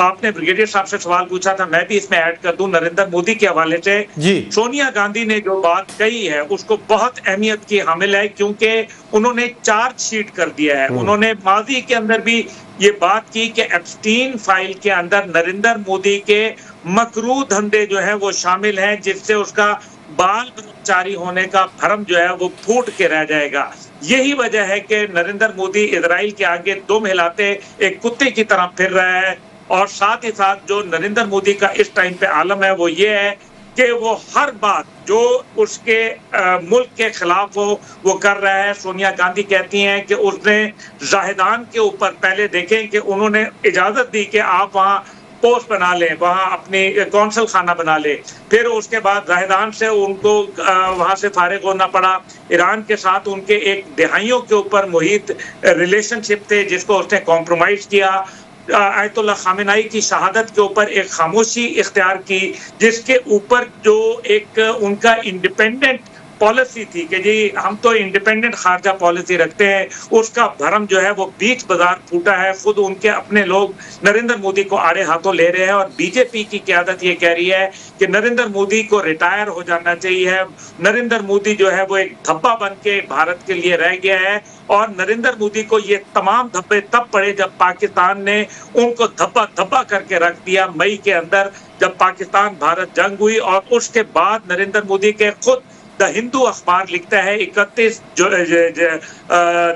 آپ نے بریگیڈیئر صاحب سے سوال پوچھا تھا, میں بھی اس میں ایڈ کر دوں نریندر مودی کے حوالے سے. سونیا گاندھی نے جو بات کہی ہے اس کو بہت اہمیت کی حامل ہے, کیونکہ انہوں نے چارج شیٹ کر دیا ہے. انہوں نے ماضی کے اندر بھی یہ بات کی کہ ایپسٹین فائل کے اندر نریندر مودی کے مکروہ دھندے جو ہیں وہ شامل ہیں, جس سے اس کا بال برہمچاری ہونے کا بھرم جو ہے وہ پھوٹ کے رہ جائے گا. یہی وجہ ہے کہ نریندر مودی اسرائیل کے آگے دم ہلاتے ایک کتے کی طرح پھر رہا ہے. اور ساتھ ہی ساتھ جو نریندر مودی کا اس ٹائم پہ عالم ہے وہ یہ ہے کہ وہ ہر بات جو اس کے ملک کے خلاف ہو وہ کر رہا ہے. سونیا گاندھی کہتی ہیں کہ اس نے زاہدان کے اوپر پہلے دیکھیں کہ انہوں نے اجازت دی کہ آپ وہاں پوسٹ بنا لیں, وہاں اپنی کونسل خانہ بنا لیں, پھر اس کے بعد زاہدان سے ان کو وہاں سے فارغ ہونا پڑا. ایران کے ساتھ ان کے ایک دہائیوں کے اوپر محیط ریلیشن شپ تھے جس کو اس نے کمپرومائز کیا. آیت اللہ خامنائی کی شہادت کے اوپر ایک خاموشی اختیار کی, جس کے اوپر جو ایک ان کا انڈیپینڈنٹ پالیسی تھی کہ جی ہم تو انڈیپینڈنٹ خارجہ پالیسی رکھتے ہیں, اس کا بھرم جو ہے وہ بیچ بازار پھوٹا ہے. خود ان کے اپنے لوگ نریندر مودی کو آڑے ہاتھوں لے رہے ہیں, اور بی جے پی کی قیادت یہ کہہ رہی ہے کہ نریندر مودی کو ریٹائر ہو جانا چاہیے. نریندر مودی جو ہے وہ ایک دھبا بن کے بھارت کے لیے رہ گیا ہے, اور نریندر مودی کو یہ تمام دھبے تب پڑے جب پاکستان نے ان کو دھبا دھبا کر کے رکھ دیا مئی کے اندر, جب پاکستان بھارت جنگ ہوئی. اور اس کے بعد نریندر مودی کے خود دا ہندو اخبار لکھتا ہے 31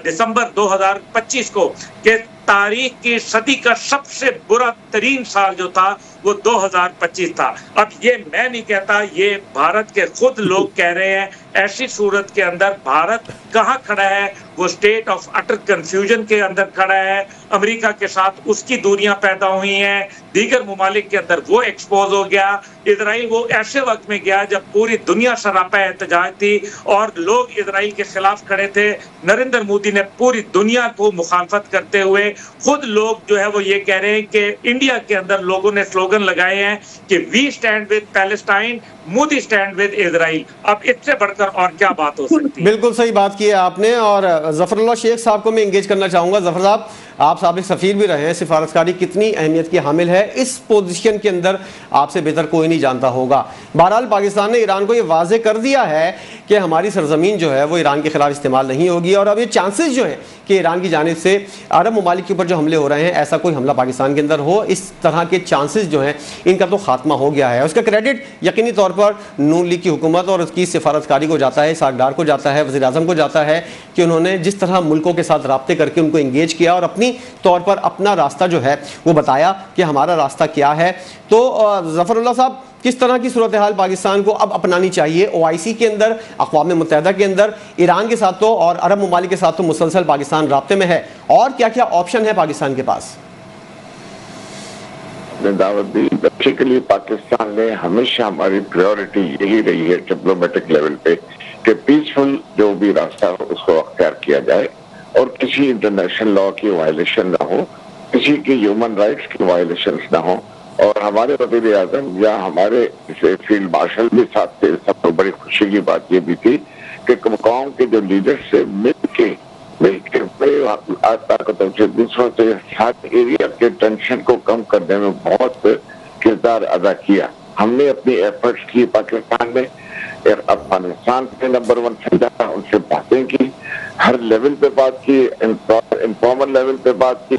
دسمبر 2025 کو کہ تاریخ کی صدی کا سب سے برا ترین سال جو تھا وہ 2025 تھا. اب یہ میں نہیں کہتا, یہ بھارت کے خود لوگ کہہ رہے ہیں. ایسی صورت کے اندر بھارت کہاں کھڑا ہے؟ وہ اسٹیٹ آف اٹر کنفیوژن کے اندر کھڑا ہے. امریکہ کے ساتھ اس کی دوریاں پیدا ہوئی ہیں, دیگر ممالک کے اندر وہ ایکسپوز ہو گیا. اسرائیل وہ ایسے وقت میں گیا جب پوری دنیا سراپا احتجاج تھی اور لوگ اسرائیل کے خلاف کھڑے تھے. نریندر مودی نے پوری دنیا کو مخالفت کرتے ہوئے خود لوگ جو ہے وہ یہ کہہ رہے ہیں کہ انڈیا کے اندر لوگوں نے سلوگن لگائے ہیں کہ we stand with Palestine, Modi stand with Israel. اب اس سے بڑھ کر اور کیا بات ہو سکتی ہے؟ بالکل صحیح بات کی ہے آپ نے. اور ظفر اللہ شیخ صاحب کو میں انگیج کرنا چاہوں گا. ظفر صاحب, آپ سابق سفیر بھی رہے ہیں, سفارتکاری کتنی اہمیت کی حامل ہے اس پوزیشن کے اندر آپ سے بہتر کوئی نہیں جانتا ہوگا. بہرحال پاکستان نے ایران کو یہ واضح کر دیا ہے کہ ہماری سرزمین جو ہے وہ ایران کے خلاف استعمال نہیں ہوگی, اور اب یہ چانسز جو ہیں کہ ایران کی جانب سے عرب ممالک کے اوپر جو حملے ہو رہے ہیں, ایسا کوئی حملہ پاکستان کے اندر ہو, اس طرح کے چانسز جو ہیں ان کا تو خاتمہ ہو گیا ہے. اس کا کریڈٹ یقینی طور پر نون لیگ کی حکومت اور اس کی سفارتکاری کو جاتا ہے, ساکھدار کو جاتا ہے, وزیر اعظم کو جاتا ہے کہ انہوں نے جس طرح ملکوں کے ساتھ رابطے کر کے ان کو انگیج کیا اور اپنی طور پر اپنا راستہ جو ہے وہ بتایا کہ ہمارا راستہ کیا ہے. تو ظفر اللہ صاحب, کس طرح کی صورتحال پاکستان کو اب اپنانی چاہیے؟ OIC کے اندر, اقوام متحدہ کے اندر ایران کے ساتھ تو اور عرب ممالک کے ساتھ تو مسلسل پاکستان رابطے میں ہے, اور کیا کیا آپشن ہے پاکستان کے پاس؟ دعوت دی بیسیکلی پاکستان نے ہمیشہ ہماری پریورٹی یہی رہی ہے ڈپلومیٹک لیول پہ کہ پیسفل جو بھی راستہ ہو اس کو اختیار کیا جائے اور کسی انٹرنیشنل لا کی وائلیشن نہ ہو, کسی کی ہیومن رائٹس کی وائلیشنز نہ ہو. اور ہمارے وزیر اعظم یا ہمارے فیلڈ مارشل بھی ساتھ تھے. سب کو بڑی خوشی کی بات یہ بھی تھی کہ قوم کے جو لیڈر سے مل کے طاقتوں سے دوسروں سے ہر ایریا کے ٹینشن کو کم کرنے میں بہت کردار ادا کیا. ہم نے اپنی ایفرٹس کی پاکستان میں, افغانستان کے نمبر 1 سمجھا, ان سے باتیں کی, ہر لیول پہ بات کی, انفارمل لیول پہ بات کی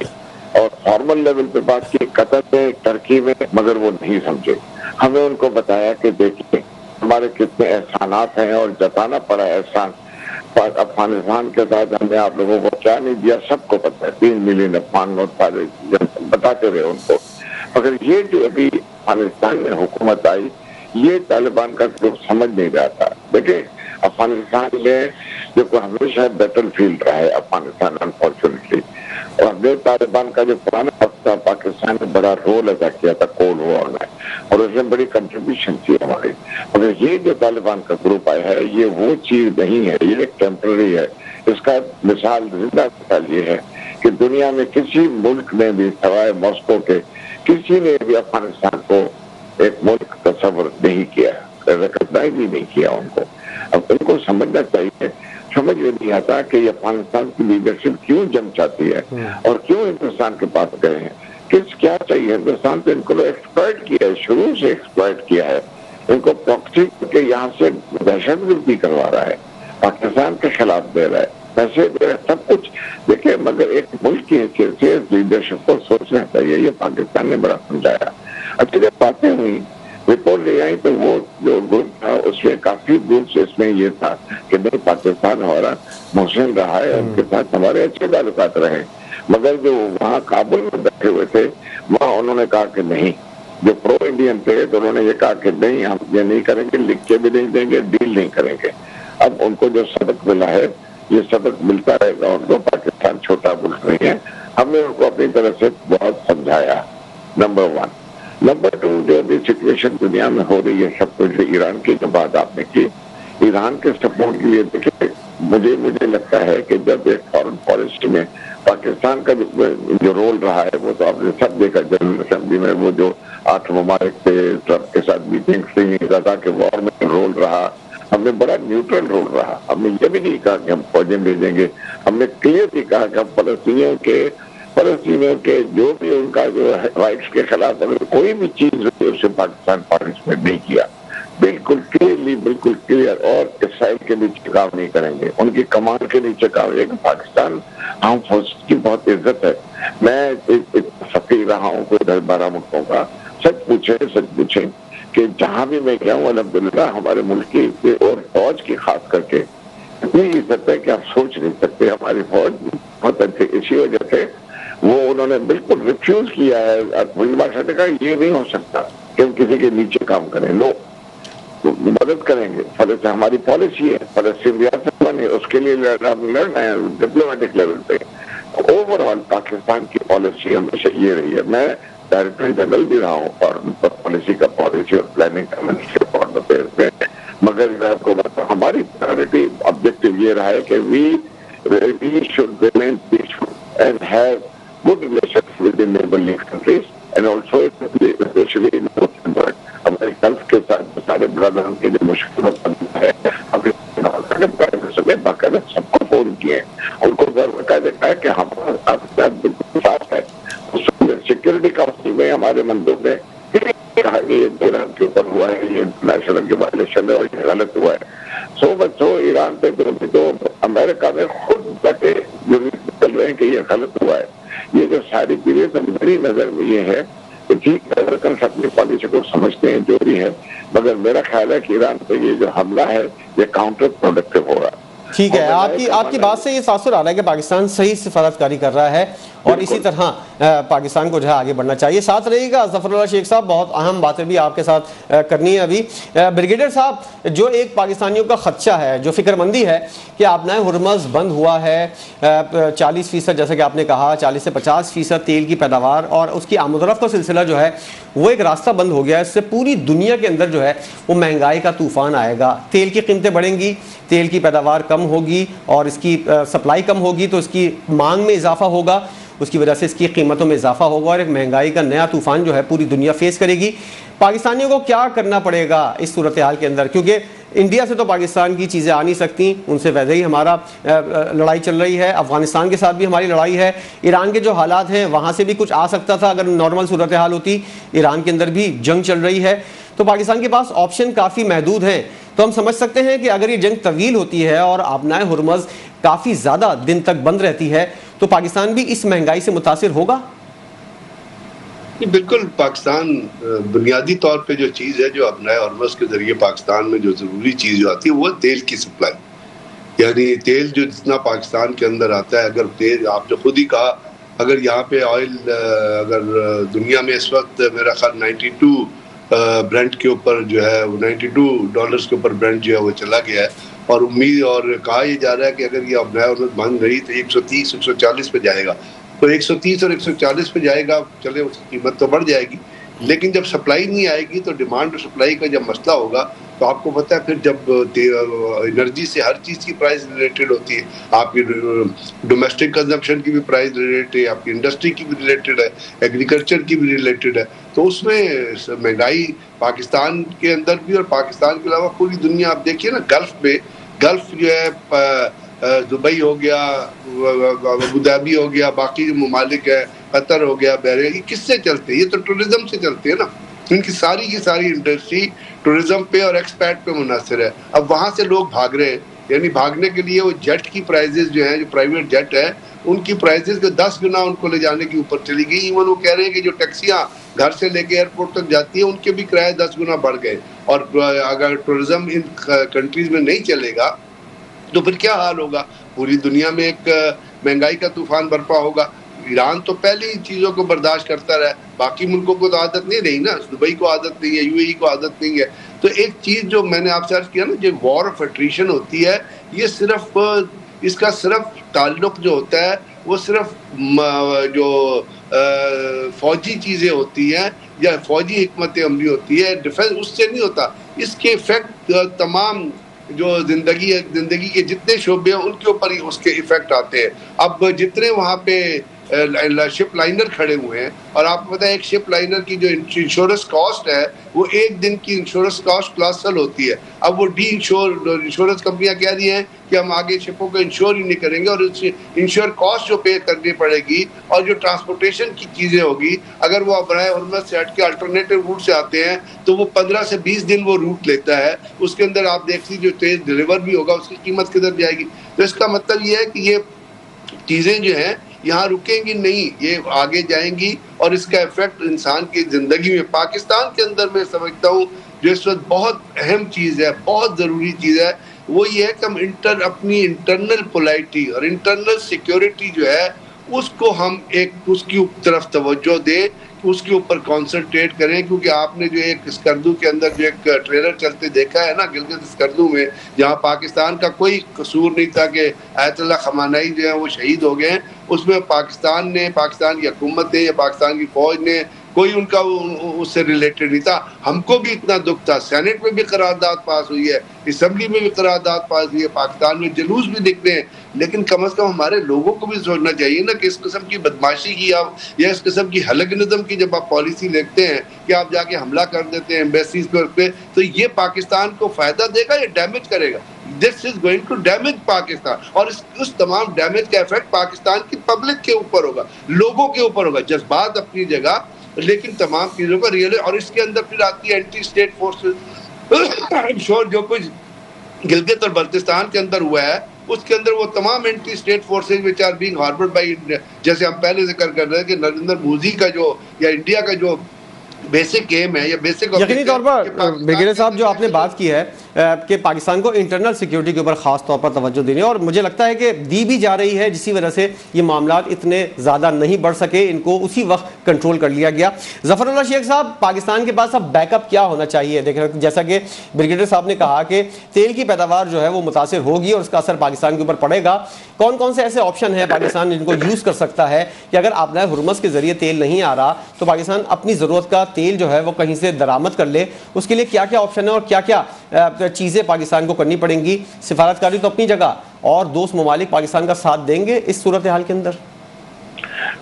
اور فارمل لیول پہ بات کی, قطر میں, ٹرکی میں, مگر وہ نہیں سمجھے. ہمیں ان کو بتایا کہ دیکھیے ہمارے کتنے احسانات ہیں اور جتانا پڑا احسان. افغانستان کے ساتھ ہم نے آپ لوگوں کو کیا نہیں دیا سب کو پتہ ہے. 3 ملین افغان نوٹ بتاتے رہے ان کو. مگر یہ جو ابھی افغانستان میں حکومت آئی یہ طالبان کا گروپ سمجھ نہیں رہا تھا. دیکھیں افغانستان میں جو ہمیشہ بیٹل فیلڈ رہا ہے افغانستان انفارچونیٹلی, اور طالبان کا جو پرانا وقت تھا پاکستان نے بڑا رول ادا کیا تھا کولڈ وار میں, اور اس میں بڑی کنٹریبیوشن تھی ہماری. مگر یہ جو طالبان کا گروپ آیا ہے یہ وہ چیز نہیں ہے, یہ ایک ٹیمپرری ہے. اس کا مثال زندہ مثال یہ ہے کہ دنیا میں کسی ملک نے بھی سوائے ماسکو کے کسی نے بھی افغانستان کو ایک ملک تصور نہیں کیا, ریکگنائز ہی نہیں کیا ان کو. اب ان کو سمجھنا چاہیے, سمجھ میں نہیں آتا کہ یہ افغانستان کی لیڈرشپ کیوں جنگ چاہتی ہے اور کیوں ہندوستان کے پاس گئے ہیں. کیا چاہیے ہندوستان تو ان کو ایکسپلائٹ کیا ہے, شروع سے ایکسپلائٹ کیا ہے. ان کو پراکسی کے یہاں سے دہشت گردی کروا رہا ہے, پاکستان کے خلاف دے رہا ہے, پیسے دے رہا ہے, سب کچھ دیکھیں. مگر ایک ملک کی حیثیت سے لیڈرشپ کو سوچنا چاہیے. یہ پاکستان نے بڑا سمجھایا. اچھا جب باتیں ہوئی رپورٹ لے آئی تو وہ جو گروپ تھا اس میں کافی گروپ سے اس میں یہ تھا کہ نہیں پاکستان ہمارا محسن رہا ہے, ان کے ساتھ ہمارے اچھے تعلقات رہے. مگر جو وہاں کابل میں بیٹھے ہوئے تھے وہاں انہوں نے کہا کہ نہیں, جو پرو انڈین تھے تو انہوں نے یہ کہا کہ نہیں ہم یہ نہیں کریں گے, لکھ کے بھی نہیں دیں گے, ڈیل نہیں کریں گے. اب ان کو جو سبق ملا ہے یہ سبق ملتا رہے گا ان کو. پاکستان چھوٹا ملک نہیں ہے, ہم نے ان کو اپنی طرف سے بہت سمجھایا. نمبر 1. نمبر 2 جو ابھی سچویشن دنیا میں ہو رہی ہے سب کچھ ایران کی جو بات آپ نے کی, ایران کے سپورٹ کے لیے دیکھیں مجھے لگتا ہے کہ جب ایک فارن پالیسی میں پاکستان کا جو رول رہا ہے وہ تو آپ نے سب دیکھا جنرل اسمبلی میں وہ جو 8 ممالک تھے ٹرمپ کے ساتھ میٹنگ تھی, غزہ کے وار میں رول رہا. ہم نے بڑا نیوٹرل رول رہا. ہم نے یہ بھی نہیں کہا کہ ہم فوجیں بھیجیں گے, ہم نے کلیئرلی کہا کہ ہم فلسطینیوں کے جو بھی ان کا جو رائٹس کے خلاف اگر کوئی بھی چیز ہوئی اسے پاکستان پارٹیسپیٹ نہیں کیا. بالکل کلیئرلی, بالکل کلیئر. اور اسرائیل کے نیچے کام نہیں کریں گے, ان کی کمان کے نیچے کام. لیکن پاکستان ہم فوج کی بہت عزت ہے. میں ایک فقیر رہا ہوں کوئی 10-12 ملکوں کا. سچ پوچھیں کہ جہاں بھی میں گیا ہوں الحمدللہ ہمارے ملک کی اور فوج کی خاص کر کے اتنی عزت ہے کہ آپ سوچ نہیں سکتے. ہماری فوج بہت اچھی, اسی وجہ سے وہ انہوں نے بالکل ریفیوز کیا ہے. نے کہا یہ نہیں ہو سکتا کہ ہم کسی کے نیچے کام کریں. لو مدد کریں گے, ہماری پالیسی ہے فلسطین ریاست بنے, اس کے لیے ہم لڑنا ہے ڈپلومیٹک لیول پہ. اوور آل پاکستان کی پالیسی ہمیشہ یہ رہی ہے. میں ڈائریکٹر جنرل بھی رہا ہوں فارن پالیسی کا, پالیسی اور پلاننگ کا منسٹر فارن افیئرز میں. مگر ہماری پرائرٹی آبجیکٹو یہ رہا ہے کہ we should remain peaceful and have good relations with the neighboring countries and also especially in the ہمارے گلف کے ساتھ سارے برادروں کے جو مشکلات ہے باقاعدہ سب کو فون کیے, ان کو باقاعدہ کہا کہ ہمارا آپ بالکل صاف ہے. سیکورٹی کاؤنسل میں ہمارے مندوب نے کہا کہ یہ ایران کے اوپر ہوا ہے, یہ انٹرنیشنل کی وائلیشن ہے اور یہ غلط ہوا ہے. سو ایران پہ تو امریکہ میں خود بیٹھے چل رہے ہیں کہ یہ غلط ہوا ہے. یہ جو ساری چیزیں تو میری نظر میں یہ ہے کہ ٹھیک ہے اپنی پالیسی کو سمجھتے ہیں جو بھی ہے, مگر میرا خیال ہے کہ ایران پہ یہ جو حملہ ہے یہ کاؤنٹر پروڈکٹیو ہو رہا ہے. ٹھیک ہے, آپ کی بات سے یہ تاثر آ رہا ہے کہ پاکستان صحیح سفارت کاری کر رہا ہے اور اسی طرح پاکستان کو جو ہے آگے بڑھنا چاہیے. ساتھ رہیے گا ظفر اللہ شیخ صاحب, بہت اہم باتیں بھی آپ کے ساتھ کرنی ہے ابھی. بریگیڈیئر صاحب, جو ایک پاکستانیوں کا خدشہ ہے, جو فکر مندی ہے کہ آبنائے ہرمز بند ہوا ہے, 40% جیسا کہ آپ نے کہا 40 سے 50% تیل کی پیداوار اور اس کی آمد و رفت کا سلسلہ جو ہے وہ ایک راستہ بند ہو گیا ہے. اس سے پوری دنیا کے اندر جو ہے وہ مہنگائی کا طوفان آئے گا. تیل کی قیمتیں بڑھیں گی, تیل کی پیداوار کم ہوگی اور اس کی سپلائی کم ہوگی تو اس کی مانگ میں اضافہ ہوگا, اس کی وجہ سے اس کی قیمتوں میں اضافہ ہوگا اور ایک مہنگائی کا نیا طوفان جو ہے پوری دنیا فیس کرے گی. پاکستانیوں کو کیا کرنا پڑے گا اس صورتحال کے اندر, کیونکہ انڈیا سے تو پاکستان کی چیزیں آ نہیں سکتی, ان سے ویسے ہی ہمارا لڑائی چل رہی ہے, افغانستان کے ساتھ بھی ہماری لڑائی ہے, ایران کے جو حالات ہیں وہاں سے بھی کچھ آ سکتا تھا اگر نارمل صورتحال ہوتی, ایران کے اندر بھی جنگ چل رہی ہے, تو پاکستان کے پاس آپشن کافی محدود ہیں. تو ہم سمجھ سکتے ہیں کہ اگر یہ جنگ طویل ہوتی ہے اور آبنائے ہرمز کافی زیادہ دن تک بند رہتی ہے تو پاکستان بھی اس مہنگائی سے متاثر ہوگا. بالکل, پاکستان بنیادی طور پہ جو چیز ہے جو آبنائے ہرمز کے ذریعے پاکستان میں جو ضروری چیز جو آتی ہے وہ تیل کی سپلائی. یعنی تیل جو جتنا پاکستان کے اندر آتا ہے، اگر تیل آپ جو خود ہی کہا، اگر یہاں پہ آئل اگر دنیا میں اس وقت میرا خیال 92 برنٹ کے اوپر جو ہے وہ $92 کے اوپر برنٹ جو ہے وہ چلا گیا ہے، اور امید اور کہا یہ جا رہا ہے کہ اگر یہ اب نیا عمر بند رہی تو 130 140 پہ جائے گا، تو 130 اور 140 پہ جائے گا، چلے اس کی قیمت تو بڑھ جائے گی، لیکن جب سپلائی نہیں آئے گی تو ڈیمانڈ اور سپلائی کا جب مسئلہ ہوگا تو آپ کو پتہ ہے پھر جب انرجی سے ہر چیز کی پرائز ریلیٹڈ ہوتی ہے، آپ کی ڈومیسٹک کنزمپشن کی بھی پرائز ریلیٹڈ ہے، آپ کی انڈسٹری کی بھی ریلیٹڈ ہے، ایگریکلچر کی بھی ریلیٹڈ ہے، تو اس میں مہنگائی پاکستان کے اندر بھی اور پاکستان کے علاوہ پوری دنیا آپ دیکھیے نا، گلف جو ہے دبئی ہو گیا، ابوظہبی ہو گیا، باقی جو ممالک ہے، قطر ہو گیا، بحرین، یہ کس سے چلتے ہیں؟ یہ تو ٹورزم سے چلتے ہیں نا، ان کی ساری انڈسٹری ٹورزم پہ اور ایکسپیٹ پہ منحصر ہے۔ اب وہاں سے لوگ بھاگ رہے ہیں، یعنی بھاگنے کے لیے وہ جیٹ کی پرائزز جو ہیں، جو پرائیویٹ جیٹ ہے، ان کی پرائزز کو 10 گنا ان کو لے جانے کی اوپر چلی گئی۔ ایون وہ کہہ رہے ہیں کہ جو ٹیکسیاں گھر سے لے کے ایئرپورٹ تک جاتی ہیں ان کے بھی کرائے 10 گنا بڑھ گئے، اور اگر ٹورزم ان کنٹریز میں نہیں چلے گا تو پھر کیا حال ہوگا؟ پوری دنیا میں ایک مہنگائی کا طوفان برپا ہوگا۔ ایران تو پہلے ہی چیزوں کو برداشت کرتا رہا، باقی ملکوں کو تو عادت نہیں رہی نا، دبئی کو عادت نہیں ہے، یو اے ای کو عادت نہیں ہے۔ تو ایک چیز جو میں نے آپ سے عرض کیا نا، جو وار آف اٹریشن ہوتی ہے، یہ صرف اس کا صرف تعلق جو ہوتا ہے وہ صرف جو فوجی چیزیں ہوتی ہیں یا فوجی حکمت عملی ہوتی ہے، ڈیفینس، اس سے نہیں ہوتا۔ اس کے افیکٹ تمام جو زندگی کے جتنے شعبے ہیں ان کے اوپر ہی اس کے ایفیکٹ آتے ہیں۔ اب جتنے وہاں پہ شپ لائنر کھڑے ہوئے ہیں، اور آپ کو پتا ہے ایک شپ لائنر کی جو انشورنس کاسٹ ہے وہ ایک دن کی انشورنس کاسٹ کلاسل ہوتی ہے۔ اب وہ انشورنس کمپنیاں کہہ رہی ہیں کہ ہم آگے شپوں کو انشور ہی نہیں کریں گے، اور انشور کاسٹ جو پے کرنی پڑے گی اور جو ٹرانسپورٹیشن کی چیزیں ہوگی، اگر وہ برائے حرمت سے ہٹ کے الٹرنیٹیو روٹ سے آتے ہیں تو وہ 15 سے 20 دن وہ روٹ لیتا ہے، اس کے اندر آپ دیکھ لیجیے جو تیز ڈیلیور بھی ہوگا اس کی قیمت کدھر جائے گی۔ تو اس کا مطلب یہ ہے کہ یہ چیزیں جو ہیں یہاں رکیں گی نہیں، یہ آگے جائیں گی، اور اس کا ایفیکٹ انسان کی زندگی میں، پاکستان کے اندر میں سمجھتا ہوں جو اس وقت بہت اہم چیز ہے، بہت ضروری چیز ہے، وہ یہ ہے کہ ہم اپنی انٹرنل پولائٹی اور انٹرنل سیکیورٹی جو ہے اس کو ہم اس کی طرف توجہ دیں، اس کے اوپر کانسنٹریٹ کریں، کیونکہ آپ نے جو ایک اسکردو کے اندر جو ایک ٹریلر چلتے دیکھا ہے نا گلگت اسکردو میں، جہاں پاکستان کا کوئی قصور نہیں تھا کہ آیت اللہ خامنہئی جو ہیں وہ شہید ہو گئے ہیں، اس میں پاکستان کی حکومت نے یا پاکستان کی فوج نے کوئی ان کا اس سے ریلیٹڈ نہیں تھا۔ ہم کو بھی اتنا دکھ تھا، سینٹ میں بھی قرارداد پاس ہوئی ہے، اسمبلی میں بھی قرارداد پاس ہوئی ہے، پاکستان میں جلوس بھی دکھتے ہیں، لیکن کم از کم ہمارے لوگوں کو بھی سوچنا چاہیے نا کہ اس قسم کی بدماشی کی یا اس قسم کی ہلگنزم کی جب آپ پالیسی لیتے ہیں کہ آپ جا کے حملہ کر دیتے ہیں ایمبیسیز پہ، تو یہ پاکستان کو فائدہ دے گا یا ڈیمیج کرے گا؟ This is going to damage Pakistan, اور اس تمام ڈیمیج کا ایفیکٹ پاکستان کی پبلک کے اوپر ہوگا، لوگوں کے اوپر ہوگا۔ جذبات اپنی جگہ، لیکن تمام چیزوں کا ریئل، اور اس کے اندر پھر آتی ہے اینٹی اسٹیٹ فورسز۔ جو کچھ گلگت اور بلتستان کے اندر ہوا ہے اس کے اندر وہ تمام anti state forces which are being harbored by India، جیسے ہم پہلے ذکر کر رہے ہیں کہ نریندر مودی کا جو یا انڈیا کا جو بیسک ایم ہے یا بیسک یقینی طور پر بریگیڈیئر صاحب جو آپ نے بات کی ہے کہ پاکستان کو انٹرنل سیکیورٹی کے اوپر خاص طور پر توجہ دینی ہے، اور مجھے لگتا ہے کہ دی بھی جا رہی ہے، جسی وجہ سے یہ معاملات اتنے زیادہ نہیں بڑھ سکے، ان کو اسی وقت کنٹرول کر لیا گیا۔ ظفر اللہ شیخ صاحب، پاکستان کے پاس اب بیک اپ کیا ہونا چاہیے؟ دیکھیں جیسا کہ بریگیڈیئر صاحب نے کہا کہ تیل کی پیداوار جو ہے وہ متاثر ہوگی اور اس کا اثر پاکستان کے اوپر پڑے گا، کون کون سے ایسے آپشن ہیں پاکستان جن کو یوز کر سکتا ہے کہ اگر آپ ہرمز کے ذریعے تیل نہیں آ رہا تو پاکستان اپنی ضرورت کا تیل جو ہے وہ کہیں سے درآمد کر لے؟ اس کے لیے کیا کیا آپشن ہیں اور کیا کیا چیزیں پاکستان کو کرنی پڑیں گی؟ سفارتکاری تو اپنی جگہ، اور دوست ممالک پاکستان کا ساتھ دیں گے اس صورتحال کے اندر؟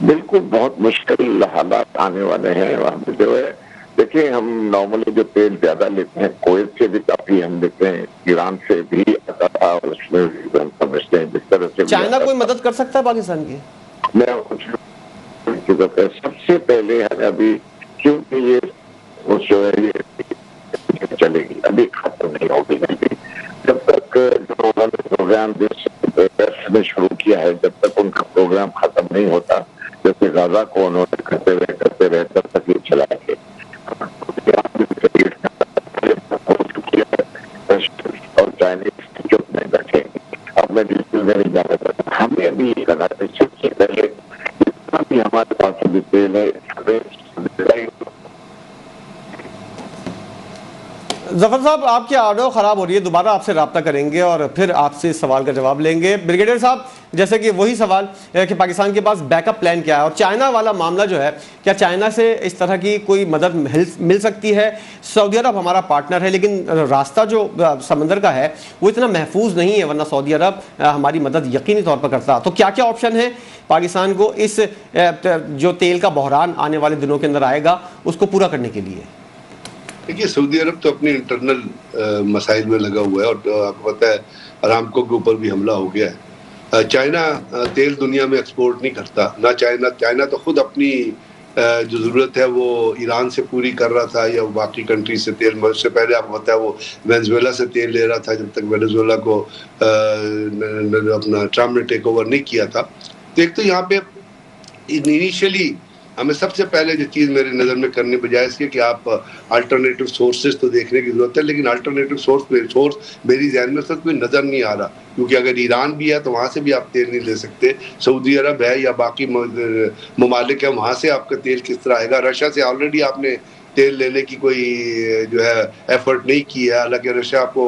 بالکل بہت مشکل حالات آنے والے ہیں وہاں پہ جو ہے۔ دیکھیں ہم نارملی جو تیل زیادہ لیتے ہیں کویت سے بھی کافی ہم لیتے ہیں، ایران سے بھی آتا تھا، اور اس میں ہم سمجھتے ہیں جس طرح سے چائنا کوئی مدد کر سکتا ہے پاکستان کی؟ میں سب سے پہلے ابھی کیونکہ یہ جو ہے یہ چلے گی، ابھی ختم نہیں ہوگی، جب تک جو انہوں نے پروگرام میں شروع کیا ہے جب تک ان کا پروگرام ختم نہیں ہوتا، جیسے غزہ کو انہوں نے کرتے رہے تب تک یہ چلا کے اور چائنیز چپ نہیں بیٹھے، اب ظفر صاحب آپ کی آڈیو خراب ہو رہی ہے، دوبارہ آپ سے رابطہ کریں گے اور پھر آپ سے اس سوال کا جواب لیں گے۔ بریگیڈیئر صاحب جیسے کہ وہی سوال کہ پاکستان کے پاس بیک اپ پلان کیا ہے، اور چائنا والا معاملہ جو ہے، کیا چائنا سے اس طرح کی کوئی مدد مل سکتی ہے؟ سعودی عرب ہمارا پارٹنر ہے لیکن راستہ جو سمندر کا ہے وہ اتنا محفوظ نہیں ہے، ورنہ سعودی عرب ہماری مدد یقینی طور پر کرتا۔ تو کیا کیا آپشن ہے پاکستان کو اس جو تیل کا بحران آنے والے دنوں کے اندر آئے گا اس کو پورا کرنے کے لیے؟ دیکھیے سعودی عرب تو اپنی انٹرنل مسائل میں لگا ہوا ہے، اور آپ کو پتہ ہے ارامکو کے اوپر بھی حملہ ہو گیا ہے۔ چائنا تیل دنیا میں ایکسپورٹ نہیں کرتا، نہ چائنا تو خود اپنی جو ضرورت ہے وہ ایران سے پوری کر رہا تھا یا باقی کنٹری سے تیل، اس سے پہلے آپ کو پتہ ہے وہ وینزویلا سے تیل لے رہا تھا جب تک وینزویلا کو اپنا ٹرمپ نے ٹیک اوور نہیں کیا تھا۔ تو ایک تو یہاں پہ انیشلی ہمیں سب سے پہلے جو چیز میرے نظر میں کرنے بجائے اس کے کہ آپ الٹرنیٹو سورسز تو دیکھنے کی ضرورت ہے، لیکن الٹرنیٹو سورس میری ذہن میں سب کوئی نظر نہیں آ رہا، کیونکہ اگر ایران بھی ہے تو وہاں سے بھی آپ تیل نہیں لے سکتے، سعودی عرب ہے یا باقی ممالک ہیں وہاں سے آپ کا تیل کس طرح آئے گا؟ رشیا سے آلریڈی آپ نے تیل لینے کی کوئی جو ہے ایفرٹ نہیں کی ہے، حالانکہ رشیا آپ کو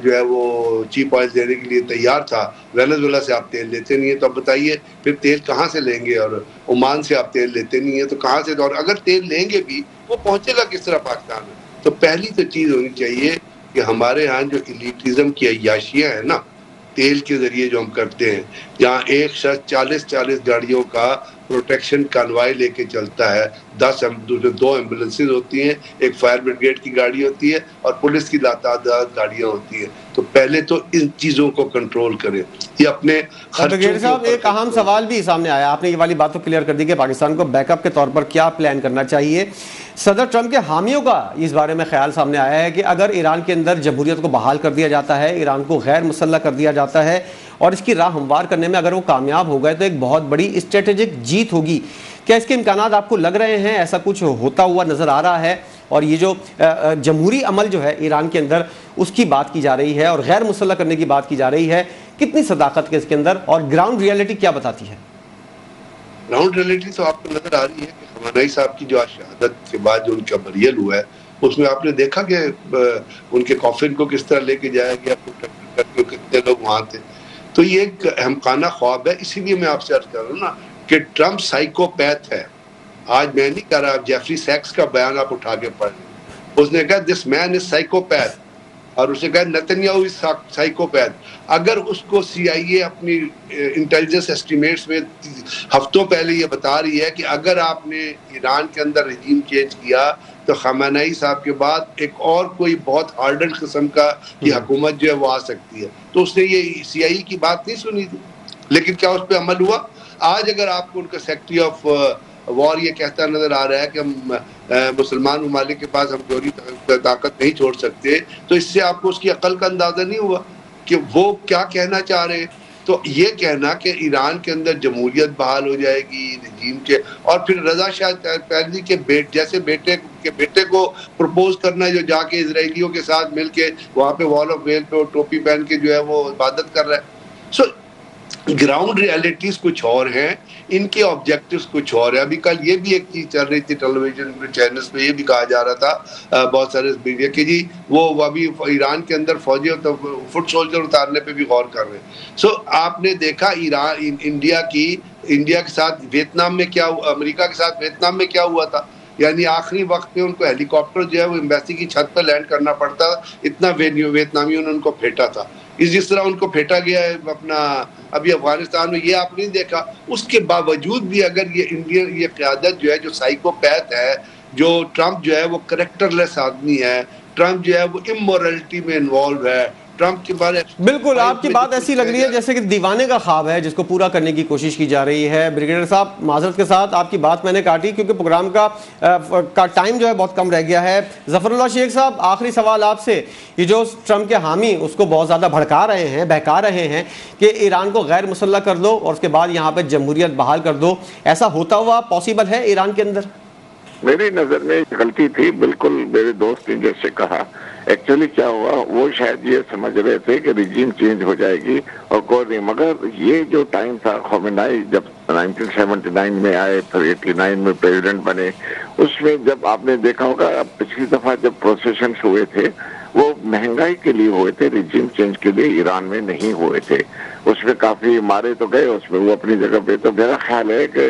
جو ہے وہ چیپ آئل دینے کے لیے تیار تھا۔ وینزویلا سے آپ تیل لیتے نہیں ہیں، تو اب بتائیے پھر تیل کہاں سے لیں گے؟ اور عمان سے آپ تیل لیتے نہیں ہیں تو کہاں سے؟ اور اگر تیل لیں گے بھی وہ پہنچے گا کس طرح پاکستان میں؟ تو پہلی تو چیز ہونی چاہیے کہ ہمارے ہاں جو ایلیٹزم کی عیاشیاں ہیں نا تیل کے ذریعے جو ہم کرتے ہیں، جہاں ایک شخص 40 گاڑیوں کا پروٹیکشن کانوائے لے کے چلتا ہے، 2 ایمبولینسز ہوتی ہیں، ایک فائر بریگیڈ کی گاڑی ہوتی ہے اور پولیس کی لاتعداد گاڑیاں ہوتی ہیں، تو پہلے تو ان چیزوں کو کنٹرول کریں۔ یہ اپنے بریگیڈیئر صاحب ایک اہم سوال بھی سامنے آیا، آپ نے یہ والی بات تو کلیئر کر دی کہ پاکستان کو بیک اپ کے طور پر کیا پلان کرنا چاہیے۔ صدر ٹرمپ کے حامیوں کا اس بارے میں خیال سامنے آیا ہے کہ اگر ایران کے اندر جمہوریت کو بحال کر دیا جاتا ہے، ایران کو غیر مسلح کر دیا جاتا ہے اور اس کی راہ ہموار کرنے میں اگر وہ کامیاب ہو گئے تو ایک بہت بڑی اسٹریٹجک جیت ہوگی۔ کیا اس کے امکانات آپ کو لگ رہے ہیں؟ ایسا کچھ ہوتا ہوا نظر آ رہا ہے؟ اور یہ جو جمہوری عمل جو ہے ایران کے اندر اس کی بات کی جا رہی ہے اور غیر مسلح کرنے کی بات کی جا رہی ہے، کتنی صداقت کے اس کے اندر، اور گراؤنڈ ریئلٹی کیا بتاتی ہے؟ گراؤنڈ ریئلٹی تو آپ کو نظر آ رہی ہے کہ خامنئی صاحب کی جو شہادت کے بعد جو ان کا بریل ہوا ہے اس میں آپ نے دیکھا کہ ان کے کافن کو کس طرح لے کے جایا گیا، کتنے لوگ وہاں تھے۔ تو یہ ایک احمقانہ خواب ہے، اسی لیے میں آپ سے عرض کر رہا ہوں نا کہ ٹرمپ سائیکوپیتھ ہے۔ آج میں نہیں کہہ رہا، جیفری سیکس کا بیان آپ اٹھا کے پڑھ لیں، اس نے کہا دس مین از سائیکوپیتھ، اور اسے کہا نتنیاہو از سائیکوپیتھ۔ اگر اس کو سی آئی اے اپنی انٹیلیجنس ایسٹیمیٹس میں ہفتوں پہلے یہ بتا رہی ہے کہ اگر آپ نے ایران کے اندر رجیم چینج کیا تو خامنئی صاحب کے بعد ایک اور کوئی بہت ہارڈنڈ قسم کی حکومت جو ہے وہ آ سکتی ہے، تو اس نے یہ سی آئی کی بات نہیں سنی تھی، لیکن کیا اس پہ عمل ہوا؟ آج اگر آپ کو ان کا سیکٹری آف وار یہ کہتا نظر آ رہا ہے کہ ہم مسلمان ممالک کے پاس ہم جوہری طاقت نہیں چھوڑ سکتے، تو اس سے آپ کو اس کی عقل کا اندازہ نہیں ہوا کہ وہ کیا کہنا چاہ رہے ہیں۔ تو یہ کہنا کہ ایران کے اندر جمہوریت بحال ہو جائے گی رجیم کے، اور پھر رضا شاہ پہلوی کے جیسے بیٹے کو پرپوز کرنا جو جا کے اسرائیلیوں کے ساتھ مل کے وہاں پہ وال آف ویل پہ ٹوپی پہن کے جو ہے وہ عبادت کر رہا ہے۔ گراؤنڈ ریالٹیز کچھ اور ہیں، ان کے آبجیکٹیوز کچھ اور ہیں۔ ابھی کل یہ بھی ایک چیز چل رہی تھی ٹیلی ویژن چینلز پہ، یہ بھی کہا جا رہا تھا بہت سارے میڈیا کہ جی وہ ابھی ایران کے اندر فوجی فٹ سولجر اتارنے پہ بھی غور کر رہے ہیں۔ آپ نے دیکھا انڈیا کے ساتھ ویتنام میں کیا ہوا، امریکہ کے ساتھ ویتنام میں کیا ہوا تھا، یعنی آخری وقت میں ان کو ہیلی کاپٹر جو ہے وہ ایمبیسی کی چھت پہ لینڈ کرنا پڑتا، اتنا ویتنامیوں نے ان کو پھیٹا تھا۔ جس طرح ان کو پھیٹا گیا ہے اپنا ابھی افغانستان میں، یہ آپ نہیں دیکھا۔ اس کے باوجود بھی اگر یہ قیادت جو ہے جو سائیکوپیتھ ہے، جو ٹرمپ جو ہے وہ کریکٹر لیس آدمی ہے، ٹرمپ جو ہے وہ امورلٹی میں انوالو ہے، ٹرمپ کے بارے بالکل آپ کی بات ایسی لگ رہی ہے جیسے کہ دیوانے کا خواب ہے جس کو پورا کرنے کی کوشش کی جا رہی ہے۔ بریگیڈیئر صاحب معذرت کے ساتھ آپ کی بات میں نے کاٹی کیونکہ پروگرام کا ٹائم جو ہے بہت کم رہ گیا ہے۔ ظفر اللہ شیخ صاحب آخری سوال آپ سے، یہ جو ٹرمپ کے حامی اس کو بہت زیادہ بھڑکا رہے ہیں، بہکا رہے ہیں کہ ایران کو غیر مسلح کر دو اور اس کے بعد یہاں پہ جمہوریت بحال کر دو، ایسا ہوتا ہوا پاسبل ہے ایران کے اندر؟ میری نظر میں غلطی تھی، بالکل میرے دوست نے جیسے کہا۔ ایکچولی کیا ہوا، وہ شاید یہ سمجھ رہے تھے کہ رجیم چینج ہو جائے گی اور کوئی نہیں، مگر یہ جو ٹائم تھا خامنئی جب 1979 میں آئے پھر 89 میں پریزیڈنٹ بنے، اس میں جب آپ نے دیکھا ہوگا پچھلی دفعہ جب پروسیشنز ہوئے تھے وہ مہنگائی کے لیے ہوئے تھے، ریجیم چینج کے لیے ایران میں نہیں ہوئے تھے. اس میں کافی مارے تو گئے اس میں وہ اپنی جگہ پہ. تو میرا خیال ہے کہ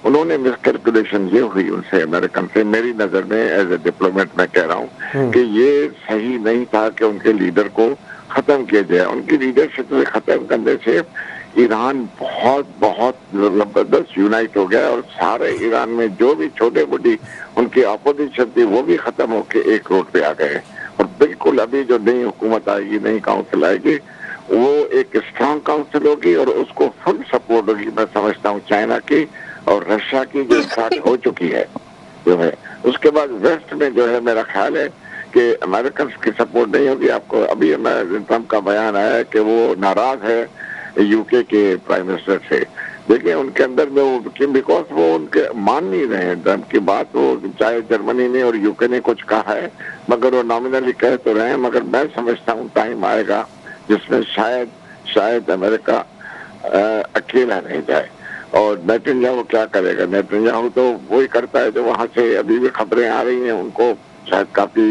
انہوں نے مس کیلکولیشن یہ ہوئی ان سے، امریکن سے، میری نظر میں ایز اے ڈپلومیٹ میں کہہ رہا ہوں کہ یہ صحیح نہیں تھا کہ ان کے لیڈر کو ختم کیا جائے. ان کی لیڈرشپ سے ختم کرنے سے ایران بہت بہت زبردست یونائٹ ہو گیا، اور سارے ایران میں جو بھی چھوٹے موٹی ان کی اپوزیشن تھی وہ بھی ختم ہو کے ایک روڈ پہ آ گئے. اور بالکل ابھی جو نئی حکومت آئے گی، نئی کاؤنسل آئے گی، وہ ایک اسٹرانگ کاؤنسل ہوگی اور اس کو فل سپورٹ ہوگی. میں سمجھتا ہوں چائنا کی اور رشیا کی جو اسٹارٹ ہو چکی ہے جو ہے. اس کے بعد ویسٹ میں جو ہے میرا خیال ہے کہ امریکنس کی سپورٹ نہیں ہوگی. آپ کو ابھی ٹرمپ کا بیان آیا ہے کہ وہ ناراض ہے یو کے پرائم منسٹر سے. دیکھیں ان کے اندر میں وہ بیکاز وہ ان کے مان نہیں رہے ہیں ٹرمپ کی بات. وہ چاہے جرمنی نے اور یو کے نے کچھ کہا ہے مگر وہ نامنلی کہہ تو رہے ہیں. مگر میں سمجھتا ہوں ٹائم آئے گا جس میں شاید امریکہ اکیلا رہ جائے. اور نیتن یاہو کیا کرے گا؟ نیتن یاہو تو وہی کرتا ہے جو وہاں سے ابھی بھی خبریں آ رہی ہیں. ان کو شاید کافی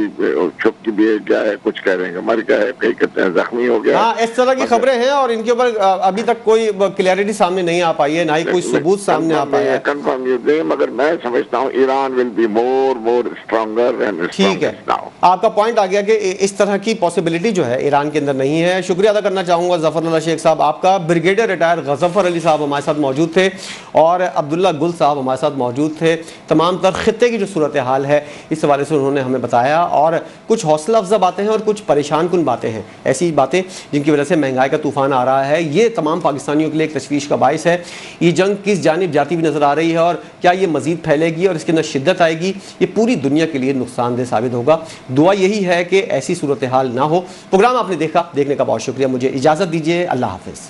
چھپ کی بھی گیا ہے، کچھ کہہ رہے ہیں مر گیا ہے، کئی کہتے ہیں زخمی ہو گیا. ہاں اس طرح کی خبریں ہیں اور ان کے اوپر ابھی تک کوئی کلیئرٹی سامنے نہیں آ پائی ہے، نہ ہی کوئی ثبوت سامنے آ پایا ہے. کنفرم یہ دے، مگر میں سمجھتا ہوں Iran will be more stronger and ٹھیک ہے. آپ کا پوائنٹ آ گیا کہ اس طرح کی پاسبلٹی جو ہے ایران کے اندر نہیں ہے. شکریہ ادا کرنا چاہوں گا ظفر اللہ شیخ صاحب آپ کا. بریگیڈیئر ریٹائر غضنفر علی صاحب ہمارے ساتھ موجود تھے اور عبداللہ گل صاحب ہمارے ساتھ موجود تھے. تمام تر خطے کی جو صورتحال ہے اس حوالے سے انہوں نے ہمیں بتایا، اور کچھ حوصلہ افزا باتیں ہیں اور کچھ پریشان کن باتیں ہیں، ایسی باتیں جن کی وجہ سے مہنگائی کا طوفان آ رہا ہے. یہ تمام پاکستانیوں کے لیے ایک تشویش کا باعث ہے. یہ جنگ کس جانب جاتی ہوئی نظر آ رہی ہے اور کیا یہ مزید پھیلے گی اور اس کے اندر شدت آئے گی؟ یہ پوری دنیا کے لیے نقصان دہ ثابت ہوگا. دعا یہی ہے کہ ایسی صورتحال نہ ہو. پروگرام آپ نے دیکھا، دیکھنے کا بہت شکریہ. مجھے اجازت دیجیے. اللہ حافظ.